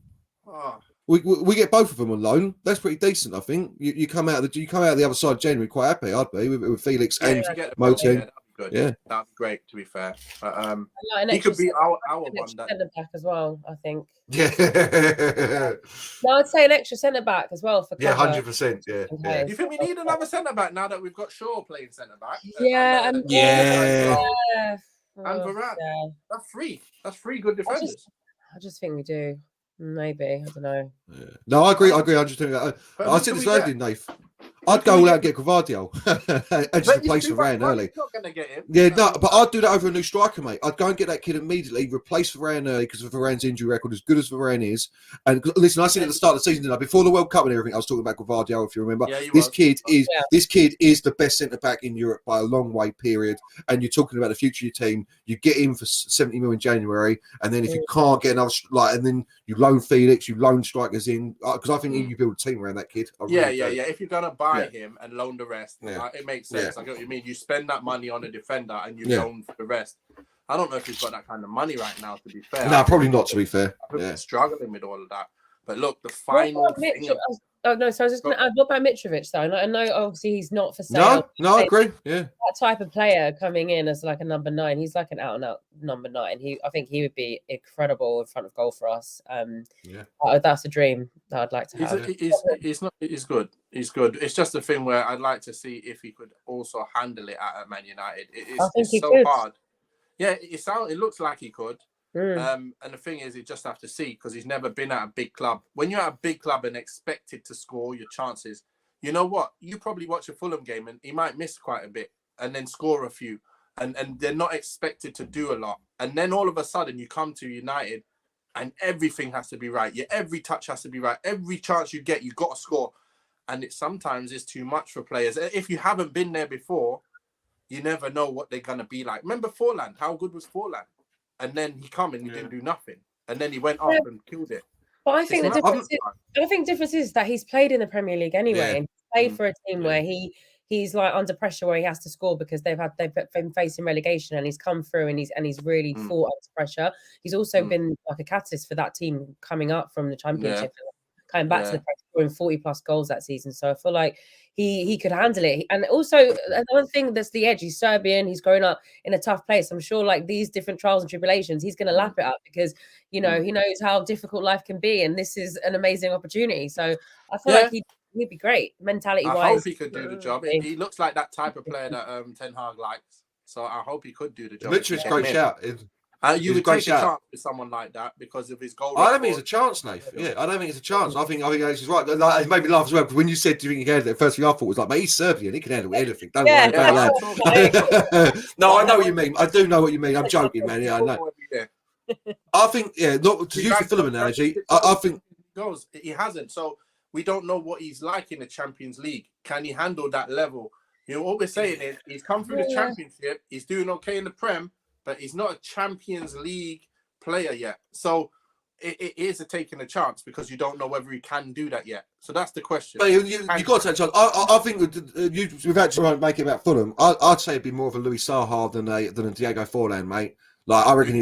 we get both of them on loan. That's pretty decent, I think. You come out of the other side January quite happy. I'd be with Felix and Moting. Good. Yeah, that'd be great. To be fair, he could be our one. Centre back as well, I think. Yeah. No, I'd say an extra centre back as well for. 100%. Yeah. Do you think we need another centre back now that we've got Shaw playing centre back? And Varane. That's three. That's 3 good defenders. I just think we do. Maybe I don't know. Yeah. No, I agree. 100%. I said this earlier, Nath. I'd go all out and get Gvardiol and just replace Varane early. Not going to get him. Yeah, no, but I'd do that over a new striker, mate. I'd go and get that kid immediately, replace Varane early because of Varane's injury record, as good as Varane is. And listen, I said at the start of the season, before the World Cup and everything, I was talking about Gvardiol, if you remember. Yeah, this kid is the best centre back in Europe by a long way, period. And you're talking about the future of your team. You get him for 70 million in January, and then if you can't get another, and then you loan Felix, you loan strikers in, because I think you build a team around that kid. Yeah. If you're gonna buy him and loan the rest, it makes sense. I get what you mean. You spend that money on a defender and you loan for the rest. I don't know if he's got that kind of money right now. To be fair, no, probably not. To be fair, I think he's struggling with all of that. But look, the final thing. Oh no, so I was just going to add. What about Mitrovic though? I know obviously he's not for sale. No, I agree. Yeah, that type of player coming in as like a number 9, he's like an out and out number 9. I think he would be incredible in front of goal for us. That's a dream that I'd like to have. He's good. He's good. It's just a thing where I'd like to see if he could also handle it at Man United. It's so hard. Yeah, it looks like he could. And the thing is, you just have to see because he's never been at a big club. When you're at a big club and expected to score, your chances, you know what? You probably watch a Fulham game and he might miss quite a bit and then score a few. And they're not expected to do a lot. And then all of a sudden you come to United and everything has to be right. Every touch has to be right. Every chance you get, you got to score. And it sometimes is too much for players. If you haven't been there before, you never know what they're going to be like. Remember Forlan? How good was Forlan? And then he come and he didn't do nothing. And then he went up and killed it. But I think the difference is that he's played in the Premier League anyway. And he's played for a team where he's like under pressure where he has to score because they've been facing relegation and he's come through and he's really fought under pressure. He's also been like a catalyst for that team coming up from the Championship. Coming back to the press, scoring 40 plus goals that season. So I feel like he could handle it. And also another thing that's the edge, he's Serbian, he's grown up in a tough place. I'm sure like these different trials and tribulations, he's going to lap it up because, he knows how difficult life can be. And this is an amazing opportunity. So I feel like he'd be great mentality-wise. I hope he could do the job. He looks like that type of player that Ten Hag likes. So I hope he could do the job. Literally, it's a great shout. You would take a chance with someone like that because of his goal. I don't think it's a chance, Nathan. Yeah, I don't think it's a chance. I think Alex is right. Like, it made me laugh as well because when you said, "Do you think he can handle it?" The first thing I thought was like, "Mate, he's Serbian. He can handle anything. Don't worry about that." No, I know what you mean. I do know what you mean. I'm joking, man. Yeah, I know. I think, not to use the Fulham analogy. I think he hasn't. So we don't know what he's like in the Champions League. Can he handle that level? What we're saying is he's come through the Championship. He's doing okay in the Prem. But he's not a Champions League player yet. So it is taking a chance because you don't know whether he can do that yet. So that's the question. But you got to take a chance. I think without trying to make it about Fulham, I'd say it'd be more of a Louis Saha than a Diego Forlan, mate. Like I reckon,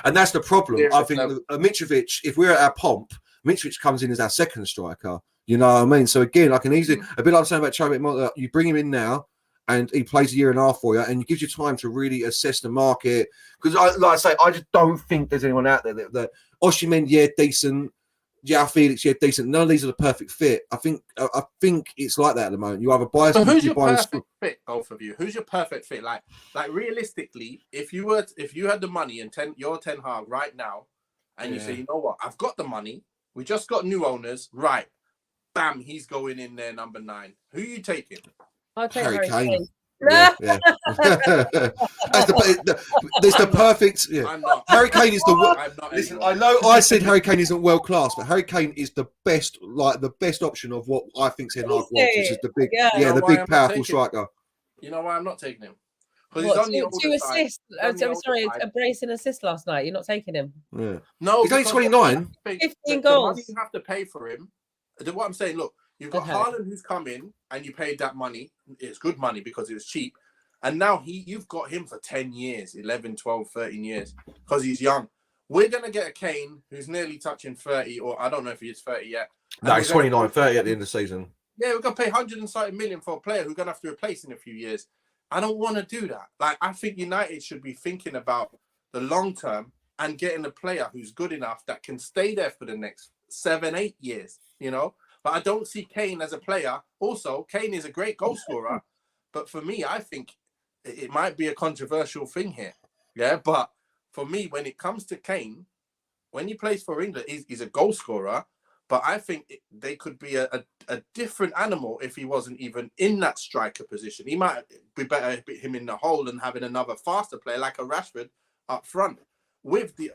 and that's the problem. I think Mitrovic, if we're at our pomp, Mitrovic comes in as our second striker. You know what I mean? So again, I can easily a bit like I'm saying about Chobit. You bring him in now. And he plays a year and a half for you, and it gives you time to really assess the market. Because, like I say, I just don't think there's anyone out there that Osimhen, decent. Joao Felix, decent. None of these are the perfect fit. I think it's like that at the moment. You either buy. So who's your perfect fit, both of you? Who's your perfect fit? Like realistically, if you had the money and you're Ten Hag right now, and you say, you know what, I've got the money. We just got new owners, right? Bam, he's going in there, number 9. Who are you taking? I'll take Harry Kane. That's the perfect. Yeah. I'm not. Harry Kane is Listen, I know I said Harry Kane isn't world class, but Harry Kane is the best option of what I think Ten Hag wants, which is the big, the big powerful striker. You know why I'm not taking him? Because he's on the older side. I'm sorry, a brace and assist last night. You're not taking him. Yeah. No, he's only 29. 15 goals. The money you have to pay for him. What I'm saying, look. You've got Haaland who's come in and you paid that money. It's good money because it was cheap. And now you've got him for 10 years, 11, 12, 13 years because he's young. We're going to get a Kane who's nearly touching 30, or I don't know if he is 30 yet. No, he's 29, 30 at the end of the season. Yeah, we're going to pay 130 million for a player who's going to have to replace in a few years. I don't want to do that. Like, I think United should be thinking about the long term and getting a player who's good enough that can stay there for the next 7, 8 years, But I don't see Kane as a player. Also, Kane is a great goal scorer. But for me, I think it might be a controversial thing here. Yeah, but for me, when it comes to Kane, when he plays for England, he's a goal scorer. But I think they could be a different animal if he wasn't even in that striker position. He might be better him in the hole and having another faster player like a Rashford up front.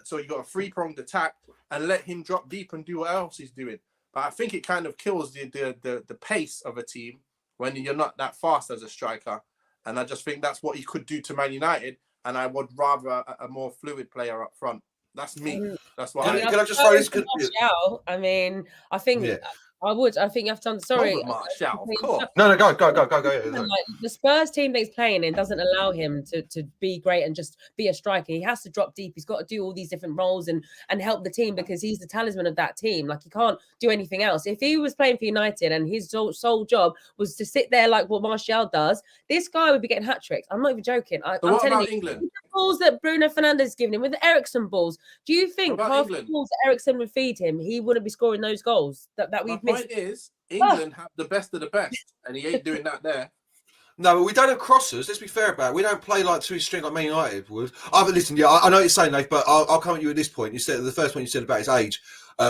So you got a 3-pronged attack and let him drop deep and do what else he's doing. But I think it kind of kills the pace of a team when you're not that fast as a striker. And I just think that's what he could do to Man United. And I would rather a more fluid player up front. That's me. That's what can I just throw this? I mean, I think I would. I think you have to. Sorry. Over Martial, of course. No, go. Like, the Spurs team that he's playing in doesn't allow him to be great and just be a striker. He has to drop deep. He's got to do all these different roles and help the team because he's the talisman of that team. Like, he can't do anything else. If he was playing for United and his sole job was to sit there like what Martial does, this guy would be getting hat tricks. I'm not even joking. I'm what telling about you, England? with the balls that Bruno Fernandes is giving him, with the Ericsson balls, do you think half the balls that Ericsson would feed him, he wouldn't be scoring those goals that we've missed? My point is, England have the best of the best, and he ain't doing that there. No, but we don't have crossers. Let's be fair about it. We don't play like two string like Man United would. Listen, yeah, I know what you're saying, Nate, but I'll come at you at this point. You said the first one you said about his age.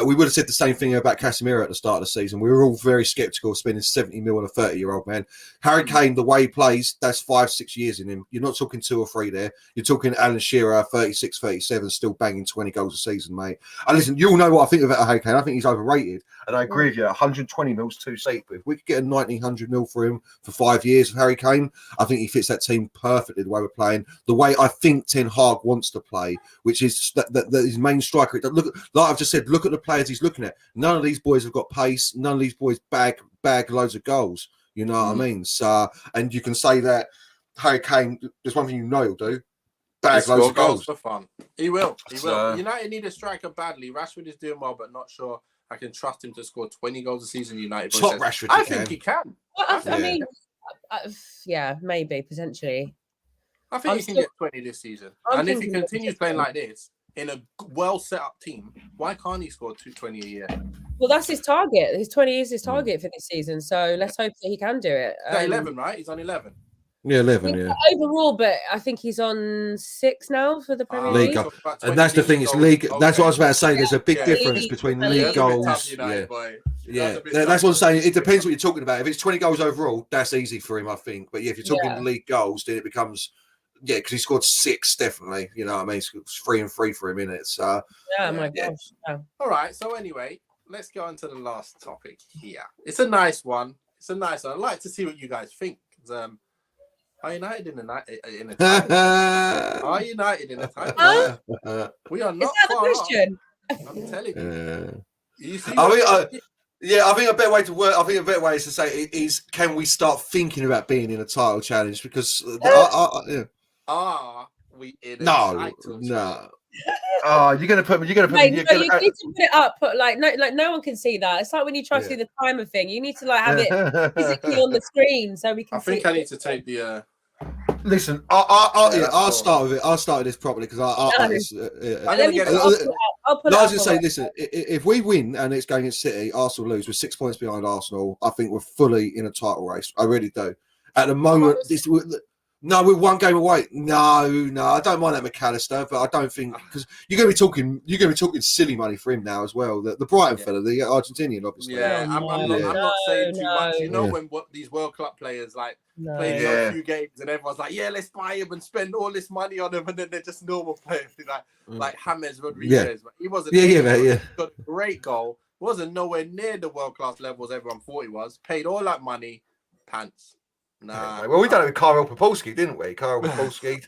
We would have said the same thing about Casemiro at the start of the season. We were all very sceptical of spending 70 mil on a 30-year-old man. Harry Kane, the way he plays, that's 5-6 years in him. You're not talking 2 or 3 there. You're talking Alan Shearer, 36, 37, still banging 20 goals a season, mate. And listen, you all know what I think about Harry Kane. I think he's overrated. And I agree with you, 120 mil's too steep. But if we could get a 1,900 mil for him for 5 years of Harry Kane, I think he fits that team perfectly the way we're playing. The way I think Ten Hag wants to play, which is that his main striker. Look, like I've just said, look at the players he's looking at. None of these boys have got pace. None of these boys bag loads of goals. You know what I mean? So, and you can say that Harry Kane, there's one thing you know he'll do. Bag loads of goals for fun. He will. United need a striker badly. Rashford is doing well, but not sure I can trust him to score 20 goals a season. United. Top Rashford. I think he can. I mean, yeah, maybe potentially. I think he can get 20 this season. And if he continues playing like this in a well set up team, why can't he score 20 a year? Well, that's his target. His 20 is his target for this season. So let's hope that he can do it. 11, right? He's on 11. Yeah, 11, yeah. Overall, but I think he's on 6 now for the Premier League. And that's the thing, it's league. Okay. That's what I was about to say. There's a big difference between league goals. Yeah. That's what I'm saying. It depends what you're talking about. If it's 20 goals overall, that's easy for him, I think. But yeah, if you're talking league goals, then it becomes, because he scored 6, definitely. You know what I mean? It's 3 and 3 for him, innit? So, my gosh. Yeah. All right. So anyway, let's go on to the last topic here. It's a nice one. I'd like to see what you guys think. Are United in a title? Are United in a title? We are not far off. I'm telling you. You see I think a better way to work. I think a better way is to say is, can we start thinking about being in a title challenge? Because are we in a title challenge? You're gonna put me. You need to put it up. No one can see that. It's like when you try to do the timer thing. You need to have it physically on the screen so we can. I think I need to take the. Listen, I'll start with it. I'll start with this properly because I was just saying, listen, if we win and it's going against City, Arsenal lose, we're 6 points behind Arsenal. I think we're fully in a title race. I really do. At the moment, we're 1 game away. No, I don't mind that McAllister, but I don't think because you're going to be talking silly money for him now as well. The Brighton fella, the Argentinian, obviously. Yeah, I'm not saying too much. You know when these World Club players playing a few games and everyone's like, let's buy him and spend all this money on him, and then they're just normal players like James Rodriguez. But he wasn't. He got a great goal. Wasn't nowhere near the world class levels everyone thought he was. Paid all that money, pants. Nah. Well, we done it with Karel Popolski, didn't we? Karel Popolski,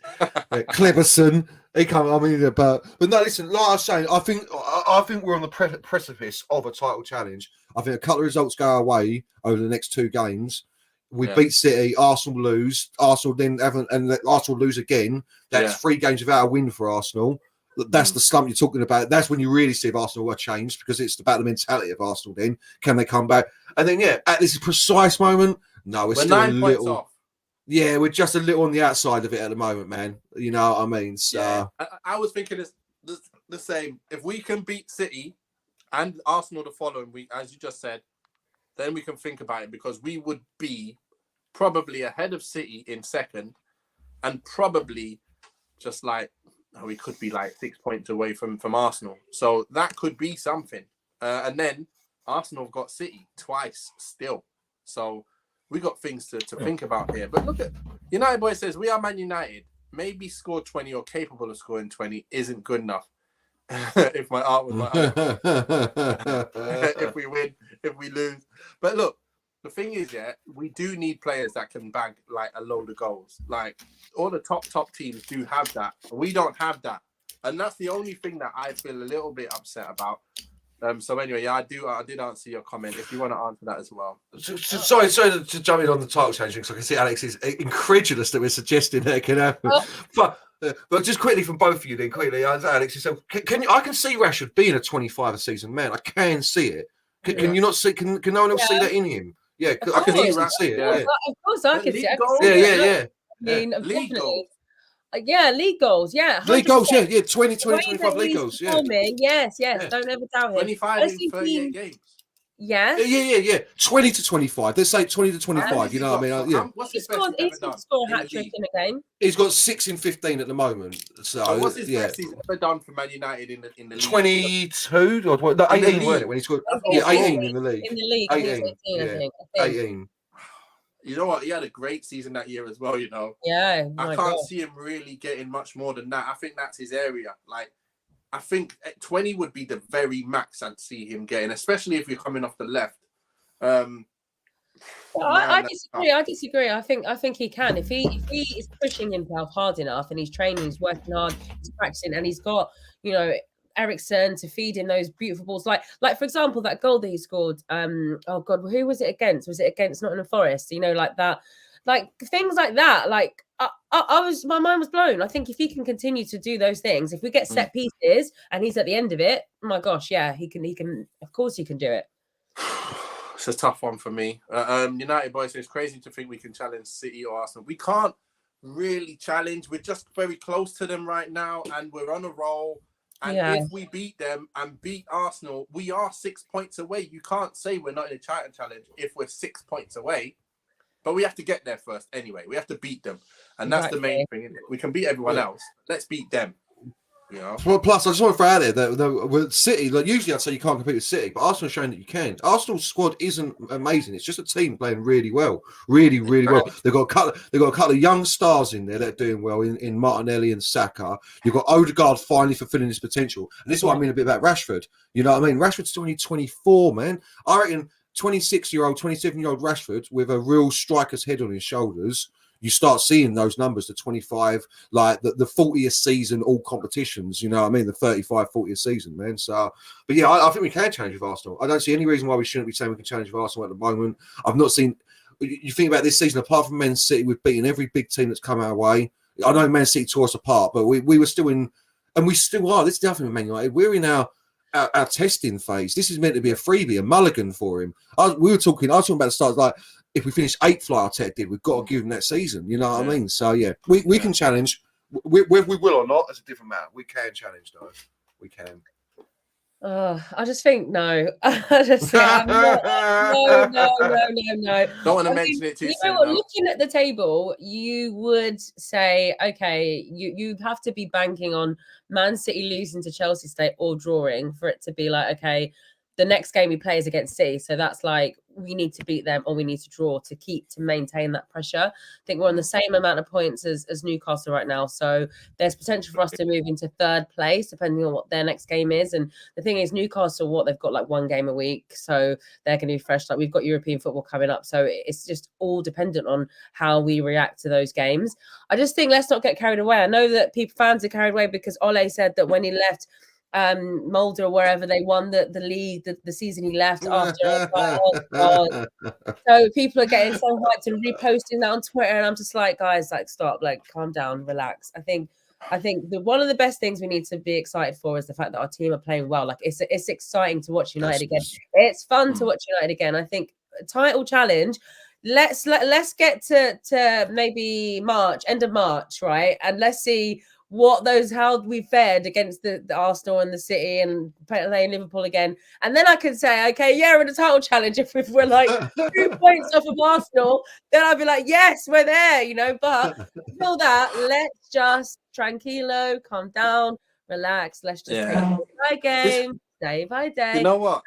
Cleberson. He can't. I mean, but no. Listen, like I was saying, I think we're on the precipice of a title challenge. I think a couple of results go our way over the next 2 games. We beat City, Arsenal lose, Arsenal Arsenal lose again. That's 3 games without a win for Arsenal. That's the slump you're talking about. That's when you really see if Arsenal are changed because it's about the mentality of Arsenal. Then can they come back? And then at this precise moment, no, we're still 9 points off. Yeah, we're just a little on the outside of it at the moment, man. You know what I mean? So I was thinking the same. If we can beat City and Arsenal the following week, as you just said, then we can think about it because we would be probably ahead of City in second and probably just we could be 6 points away from Arsenal. So that could be something. And then Arsenal have got City twice still. So we got things to think about here. But look at United Boy says, we are Man United. Maybe score 20 or capable of scoring 20 isn't good enough. If my art was my art. If we win, if we lose. But look, the thing is, we do need players that can bag a load of goals. All the top teams do have that. We don't have that. And that's the only thing that I feel a little bit upset about. So anyway, yeah, I did answer your comment. If you want to answer that as well. Sorry to jump in on the title change because I can see Alex is incredulous that we're suggesting that it can happen. But just quickly from both of you, then quickly, Alex, yourself, can you? I can see Rashford being a 25 a season man. I can see it. Can you not see? Can no one else see that in him? Yeah, I can easily see it. Yeah. Of course, I can see it. Yeah. I mean, League definitely. goals. Yeah, league goals. Yeah, 100%. League goals. Yeah, 20, The way 25 that league he's goals. Yeah. performing, yes. Yeah. Don't ever doubt him. 25 in 38 games. Yes. Yeah. 20 to 25. Let's say 20 to 25. You know what I mean? Yeah. What's his best he's ever done? Score a hat trick in a game. He's got 6 in 15 at the moment. So what's his best he's ever done for Man United in the league? 22 or what? No, 18, wasn't it? When he scored 18 in the league. In the league, 18, 18, I think. 18. You know what? He had a great season that year as well, you know. Yeah. I can't see him really getting much more than that. I think that's his area. Like, I think 20 would be the very max I'd see him getting, especially if you're coming off the left. I disagree. I think he can. If he is pushing himself hard enough and he's training, he's working hard, he's practicing, and he's got, you know, Eriksen to feed him those beautiful balls. Like for example, that goal that he scored. Oh God, who was it against? Was it against Nottingham Forest? You know, like that, like things like that. Like my mind was blown. I think if he can continue to do those things, if we get set pieces and he's at the end of it, oh my gosh, yeah, he can. Of course, he can do it. It's a tough one for me. United boys, it's crazy to think we can challenge City or Arsenal. We can't really challenge. We're just very close to them right now, and we're on a roll. And if we beat them and beat Arsenal, we are 6 points away. You can't say we're not in a title challenge if we're 6 points away. But we have to get there first anyway. We have to beat them. And that's the main thing, isn't it? We can beat everyone else. Let's beat them. You know? Well, plus, I just want to throw out there that with City, like usually I'd say you can't compete with City, but Arsenal's showing that you can. Arsenal's squad isn't amazing. It's just a team playing really well. Really well. They've got a couple of young stars in there that are doing well in Martinelli and Saka. You've got Odegaard finally fulfilling his potential. And this is what I mean a bit about Rashford. You know what I mean? Rashford's only 24, man. I reckon 26-year-old, 27-year-old Rashford with a real striker's head on his shoulders, you start seeing those numbers, the 25, like the 40th season, all competitions, you know what I mean? The 35, 40th season, man. So, but yeah, I think we can challenge with Arsenal. I don't see any reason why we shouldn't be saying we can challenge with Arsenal at the moment. I've not seen, you think about this season, apart from Man City, we've beaten every big team that's come our way. I know Man City tore us apart, but we were still in, and we still are. This is nothing with Man United. We're in our testing phase. This is meant to be a freebie, a mulligan for him. I was talking about the start, like, if we finish 8th, like Arteta did, we've got to give him that season. You know what I mean? So, yeah, we can challenge. Whether we will or not, that's a different matter. We can challenge, though. We can. I just think no. I just think no. Don't want to mention it too soon. Looking at the table, you would say, okay, you have to be banking on Man City losing to Chelsea State or drawing for it to be like, okay, the next game we play is against City. So that's like, we need to beat them or we need to draw to maintain that pressure. I think we're on the same amount of points as Newcastle right now. So there's potential for us to move into 3rd place, depending on what their next game is. And the thing is, Newcastle, they've got like 1 game a week. So they're going to be fresh. Like, we've got European football coming up. So it's just all dependent on how we react to those games. I just think let's not get carried away. I know that fans are carried away because Ole said that when he left Mulder or wherever, they won the league the season he left after. Oh, so people are getting so hyped and reposting that on Twitter, and I'm just like, guys, like, stop, like, calm down, relax. I think one of the best things we need to be excited for is the fact that our team are playing well. Like, it's exciting to watch United again. It's fun to watch United again. I think a title challenge. Let's get to maybe March, end of March, right? And let's see how we fared against the Arsenal and the City and playing Liverpool again. And then I can say, okay, yeah, we're in a title challenge. If we're like 2 points off of Arsenal, then I'll be like, yes, we're there, you know. But until that, let's just tranquilo, calm down, relax. Let's just take it by game, day by day. You know what?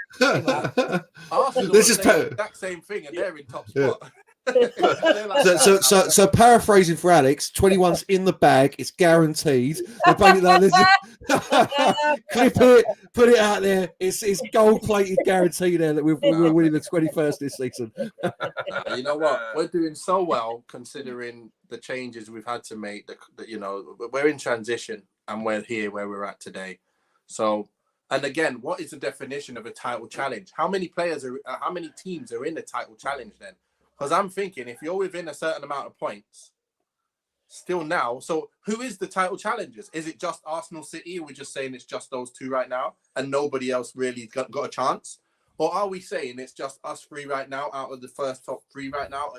Arsenal this is the exact same thing, and they're in top spot. So paraphrasing for Alex, 21's in the bag, it's guaranteed. Clip it, put it out there. It's gold-plated guarantee there that we're winning the 21st this season. You know what? We're doing so well considering the changes we've had to make. You know, we're in transition and we're here where we're at today. So And again, what is the definition of a title challenge? How many teams are in the title challenge then? Because I'm thinking if you're within a certain amount of points, still now, so who is the title challengers? Is it just Arsenal, City? We're just saying it's just those two right now and nobody else really got a chance? Or are we saying it's just us three right now out of the first top three right now?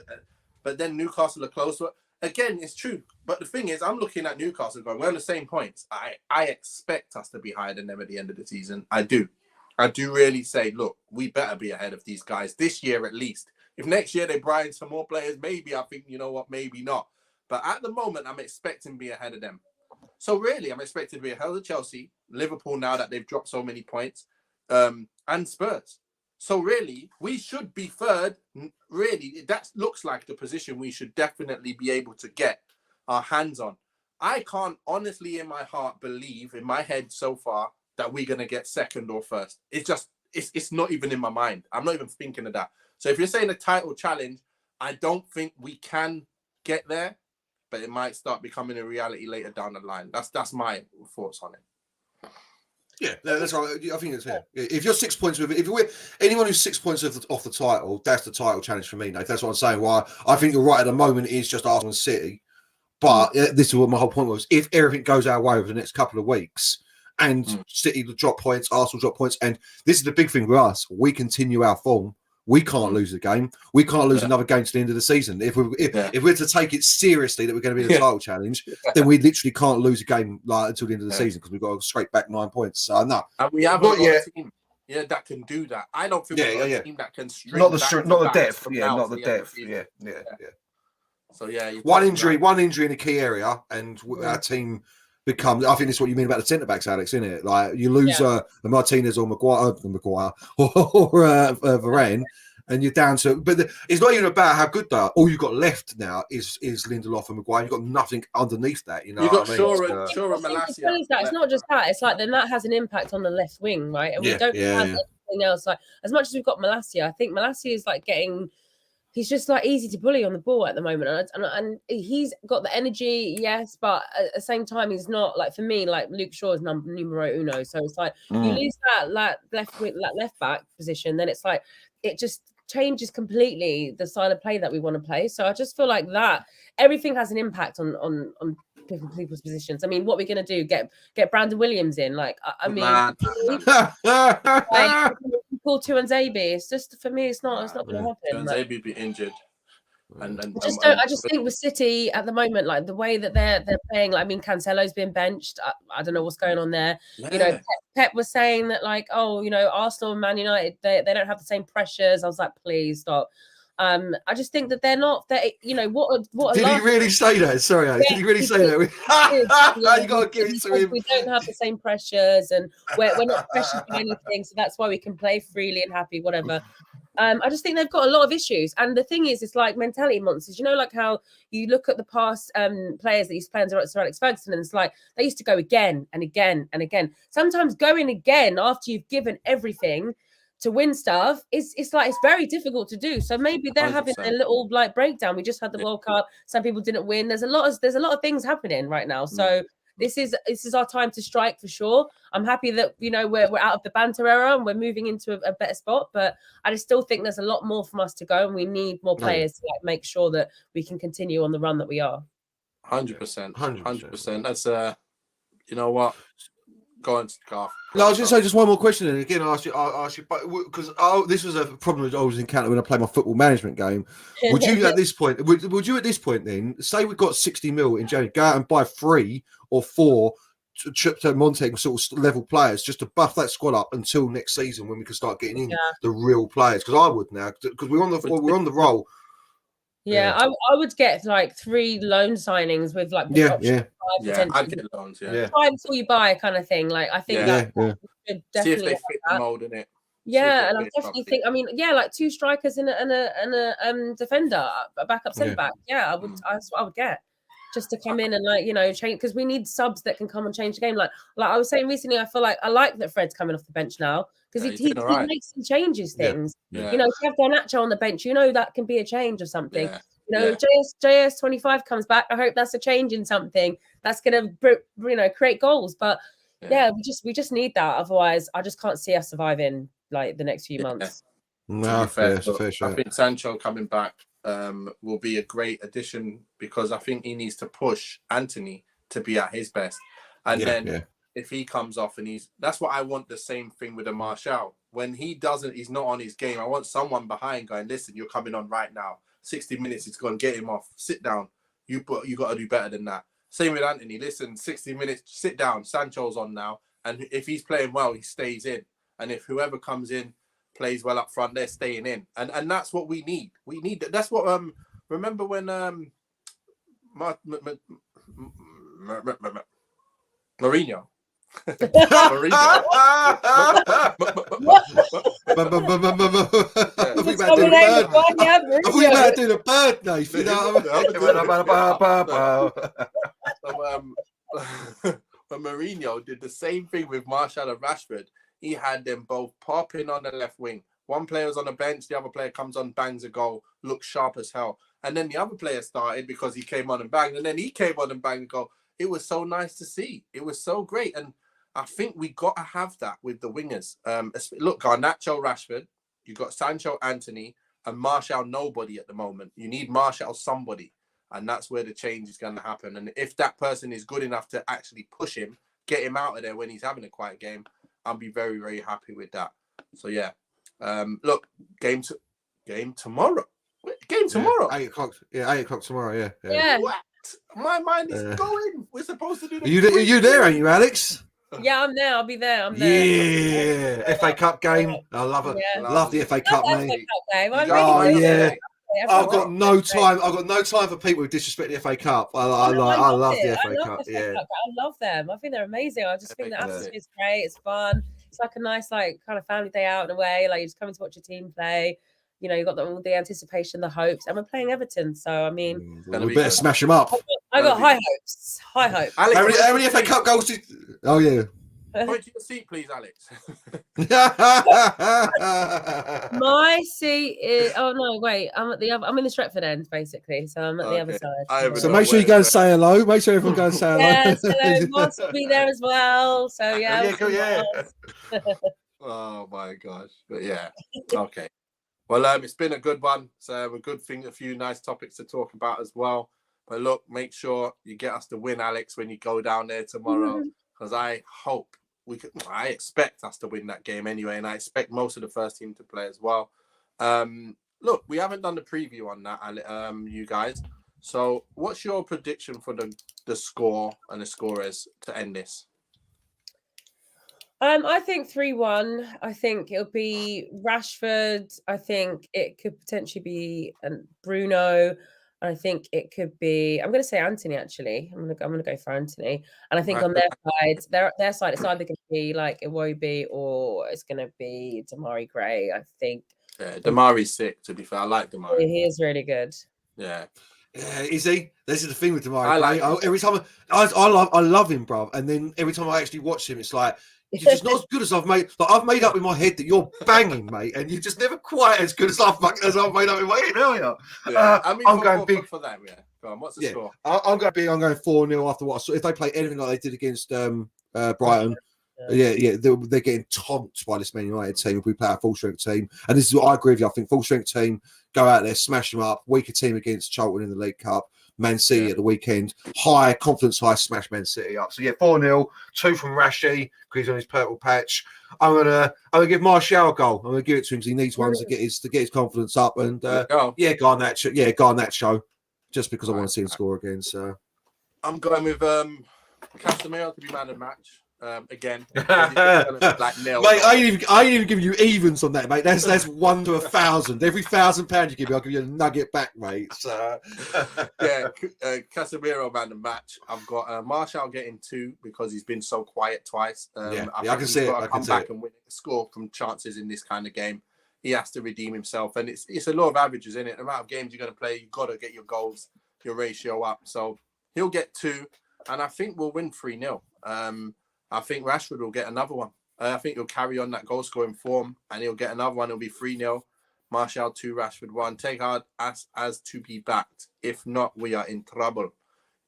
But then Newcastle are closer. Again, it's true. But the thing is, I'm looking at Newcastle going, we're on the same points. I expect us to be higher than them at the end of the season. I do really say, look, we better be ahead of these guys this year at least. If next year they bring some more players, maybe I think, you know what, maybe not. But at the moment, I'm expecting to be ahead of them. So really, I'm expecting to be ahead of Chelsea, Liverpool now that they've dropped so many points, and Spurs. So really, we should be third. Really, that looks like the position we should definitely be able to get our hands on. I can't honestly in my heart believe in my head so far that we're going to get second or first. It's not even in my mind. I'm not even thinking of that. So if you're saying a title challenge, I don't think we can get there, but it might start becoming a reality later down the line. That's my thoughts on it. Yeah, that's right. I think it's fair. If you're 6 points with it, if we're anyone who's 6 points off the title, that's the title challenge for me, Nate. That's what I'm saying. Why I think you're right at the moment. It is just Arsenal and City, but this is what my whole point was. If everything goes our way over the next couple of weeks, and City drop points, Arsenal drop points, and this is the big thing with us. We continue our form. We can't lose the game. We can't lose another game to the end of the season. If we're to take it seriously that we're going to be in a title challenge, then we literally can't lose a game until the end of the season because we've got to scrape back 9 points. So no, and we have a team, that can do that. I don't think we've got a team that can string not the depth, not the depth. Yeah. So one injury in a key area, and our team becomes. I think that's what you mean about the centre backs, Alex, isn't it? Like you lose Martinez or Maguire or Varane, and you're down to. But it's not even about how good they are. All you've got left now is Lindelof and Maguire. You've got nothing underneath that. You know, you've got what I mean? Shaw and Malacia. It's not just that. It's like then that has an impact on the left wing, right? And we don't have anything else. Like as much as we've got Malacia, I think Malacia is like getting. He's just like easy to bully on the ball at the moment, and he's got the energy, yes, but at the same time, he's not like for me. Like Luke Shaw is numero uno, so it's like you lose that left back position, then it's like it just changes completely the style of play that we want to play. So I just feel like that everything has an impact on different people's positions. I mean, what we're going to do? Get Brandon Williams in? Like, I mean, Paul Tuanzebe. It's just for me, it's not going to happen. Tuanzebe be injured. And I just think with City at the moment, like the way that they're playing, like I mean, Cancelo's been benched. I don't know what's going on there. Yeah. You know, Pep was saying that like, oh, you know, Arsenal and Man United, they don't have the same pressures. I was like, please stop. I just think that they're not. You know what? Did he really say that? Sorry, Alex. Did he really say that? You got to give it to him. We don't have the same pressures, and we're not pressured for anything, so that's why we can play freely and happy, whatever. I just think they've got a lot of issues, and the thing is, it's like mentality monsters. You know, like how you look at the past players that used to play under Sir Alex Ferguson, and it's like they used to go again and again and again. Sometimes going again after you've given everything to win stuff, it's like it's very difficult to do. So maybe they're 100%. Having a little like breakdown. We just had the World Cup. Some people didn't win. There's a lot of things happening right now. So this is our time to strike for sure. I'm happy that you know we're out of the banter era and we're moving into a better spot. But I just still think there's a lot more from us to go, and we need more players to like make sure that we can continue on the run that we are. 100%. That's you know what. Go on, Scarf. No, I was going to say just one more question, and again, I'll ask you, because this was a problem that I was encountering when I played my football management game. Would you at this point, then say we've got 60 mil in January, go out and buy 3 or 4 to Monteg sort of level players just to buff that squad up until next season when we can start getting in the real players? Because I would now, because we're on the roll. Yeah, I would get like 3 loan signings with like I'd get loans. Try until you buy kind of thing. Like I think that should definitely see if they fit the mold in it. Yeah, and I definitely think. I mean, like 2 strikers and a defender, a backup centre back. Yeah, I would. That's what I would get just to come in and like you know change because we need subs that can come and change the game. Like I was saying recently, I feel like I like that Fred's coming off the bench now because he makes and changes things. Yeah. You know, if you have Garnacho on the bench, you know that can be a change of something. Yeah. You know, JS 25 comes back. I hope that's a change in something that's going to create goals. But Yeah, we just need that. Otherwise, I just can't see us surviving like the next few months. No, To be fair, it's a fair I shot. think Sancho coming back will be a great addition because I think he needs to push Anthony to be at his best. And then if he comes off and that's what I want, the same thing with the Martial. When he's not on his game, I want someone behind going, listen, you're coming on right now. 60 minutes, it's going to get him off. Sit down. You got to do better than that. Same with Anthony. Listen, 60 minutes, sit down. Sancho's on now. And if he's playing well, he stays in. And if whoever comes in plays well up front, they're staying in. And that's what we need. We need that's what remember when Mourinho. We might do the bird, Nathan. You know when Mourinho did the same thing with Martial and Rashford, he had them both popping on the left wing. One player was on the bench, the other player comes on, bangs a goal, looks sharp as hell. And then the other player started because he came on and banged, and then he came on and banged a goal. It was so nice to see. It was so great. And I think we got to have that with the wingers. Look, Garnacho, Rashford, you've got Sancho, Anthony, and Martial, nobody at the moment. You need Martial, somebody. And that's where the change is going to happen. And if that person is good enough to actually push him, get him out of there when he's having a quiet game, I'll be very, very happy with that. So, yeah. Look, game tomorrow. Game tomorrow. 8 o'clock. Yeah, 8 o'clock tomorrow. Yeah. What? My mind is going. We're supposed to do the Are you there, ain't you, Alex? Yeah, I'm there. I'll be there. I'm there. Yeah. FA Cup game. I love it. Yeah. Love the FA Cup, mate. Game. I've got no time. I've got no time for people who disrespect the FA Cup. I love the FA Cup. Yeah, I love them. I think they're amazing. I just think the atmosphere is great. It's fun. It's like a nice, like, kind of family day out in a way. Like, you're just coming to watch your team play. You know, you got all the anticipation, the hopes, and we're playing Everton. So I mean, we better smash them up. I got high hopes. High hopes. Alex, how many FA Cup goals did? Oh yeah. Point to your seat, please, Alex. My seat is. Oh no, wait. I'm at the other. I'm in the Stretford end, basically. So I'm at the other side. So make sure you go and say hello. Make sure everyone go and say hello. Yes, hello. Moss will be there as well. So yeah. Oh my gosh! But yeah, okay. Well, it's been a good one. So a good thing, a few nice topics to talk about as well. But look, make sure you get us to win, Alex, when you go down there tomorrow, because I hope I expect us to win that game anyway, and I expect most of the first team to play as well. Look, we haven't done the preview on that, you guys. So, what's your prediction for the score and the scorers to end this? I think 3-1. I think it'll be Rashford. I think it could potentially be Bruno. I think it could be. I'm going to say Anthony. Actually, I'm going to go for Anthony. And I think on their side, it's either going to be like Iwobi or it's going to be Damari Gray. I think. Yeah, Damari's sick. To be fair, I like Damari. He is really good. Yeah. Yeah, is he? This is the thing with Damari. Every time I love him, bro. And then every time I actually watch him, it's like you're just not as good as I've made. Like I've made up in my head that you're banging, mate, and you're just never quite as good as I've made up in my head. Hell yeah! I'm going big for that. Yeah. Go on. What's the score? I'm going 4-0 after what I saw. If they play anything like they did against Brighton. Yeah, they're getting tonked by this Man United team if we play a full strength team. And this is what I agree with you. I think full strength team, go out there, smash them up. Weaker team against Charlton in the League Cup. Man City at the weekend. High confidence, smash Man City up. So 4-0, 2 from Rashi because he's on his purple patch. I'm gonna give Martial a goal. I'm gonna give it to him because he needs one to get his confidence up. And Garnacho, just because I want to see him score again. So I'm going with Casemiro to be man of the match. Again, mate, I ain't even giving you evens on that, mate. That's 1 to 1,000. Every £1,000 you give me, I'll give you a nugget back, mate. So Casemiro man of the match. I've got Martial getting 2 because he's been so quiet twice. I can see it. I can come back and score from chances in this kind of game. He has to redeem himself, and it's a law of averages, isn't it? The amount of games you're going to play, you've got to get your goals, your ratio up. So he'll get 2, and I think we'll win 3-0. I think Rashford will get another one. I think he'll carry on that goal-scoring form, and he'll get another one. It'll be 3-0. Martial 2, Rashford 1. Take hard as to be backed. If not, we are in trouble.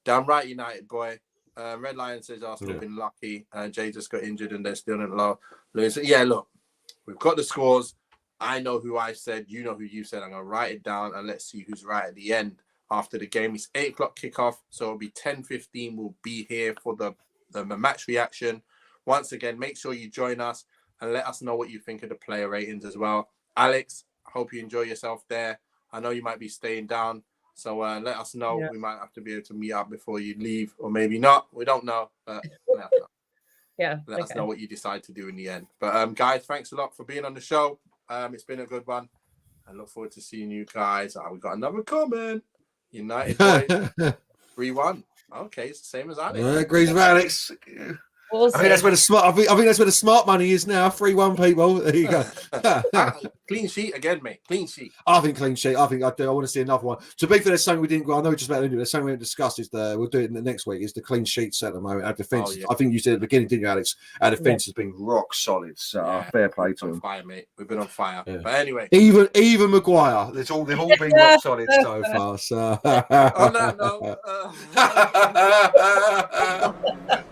Damn right, United boy. Red Lion says Arsenal Yeah. been lucky. Jay just got injured and they're still in lose. Yeah, look, we've got the scores. I know who I said. You know who you said. I'm going to write it down and let's see who's right at the end after the game. It's 8 o'clock kickoff, so it'll be 10:15. We'll be here for the match reaction. Once again, make sure you join us and let us know what you think of the player ratings as well. Alex, I hope you enjoy yourself there. I know you might be staying down. So let us know. Yeah. We might have to be able to meet up before you leave, or maybe not. We don't know, but let us know. Yeah. Let us know what you decide to do in the end. But guys, thanks a lot for being on the show. It's been a good one. I look forward to seeing you guys. We got another comment. United boys 3-1. Okay, it's the same as Alex. Agrees with Alex. Awesome. I think that's where the smart. I think that's where the smart money is now. 3-1, people. There you go. Clean sheet again, mate. Clean sheet. I think clean sheet. I think I do. I want to see another one. To be fair, there's something we didn't. I know just about there's something we haven't discussed. We'll do it next week. Is the clean sheets at the moment? Our defense. Oh, yeah. I think you said at the beginning, didn't you, Alex? Our defense has been rock solid. So fair play to on them. fire, mate. We've been on fire. Yeah. But anyway, even Maguire. They've all been rock solid so far. So on that note.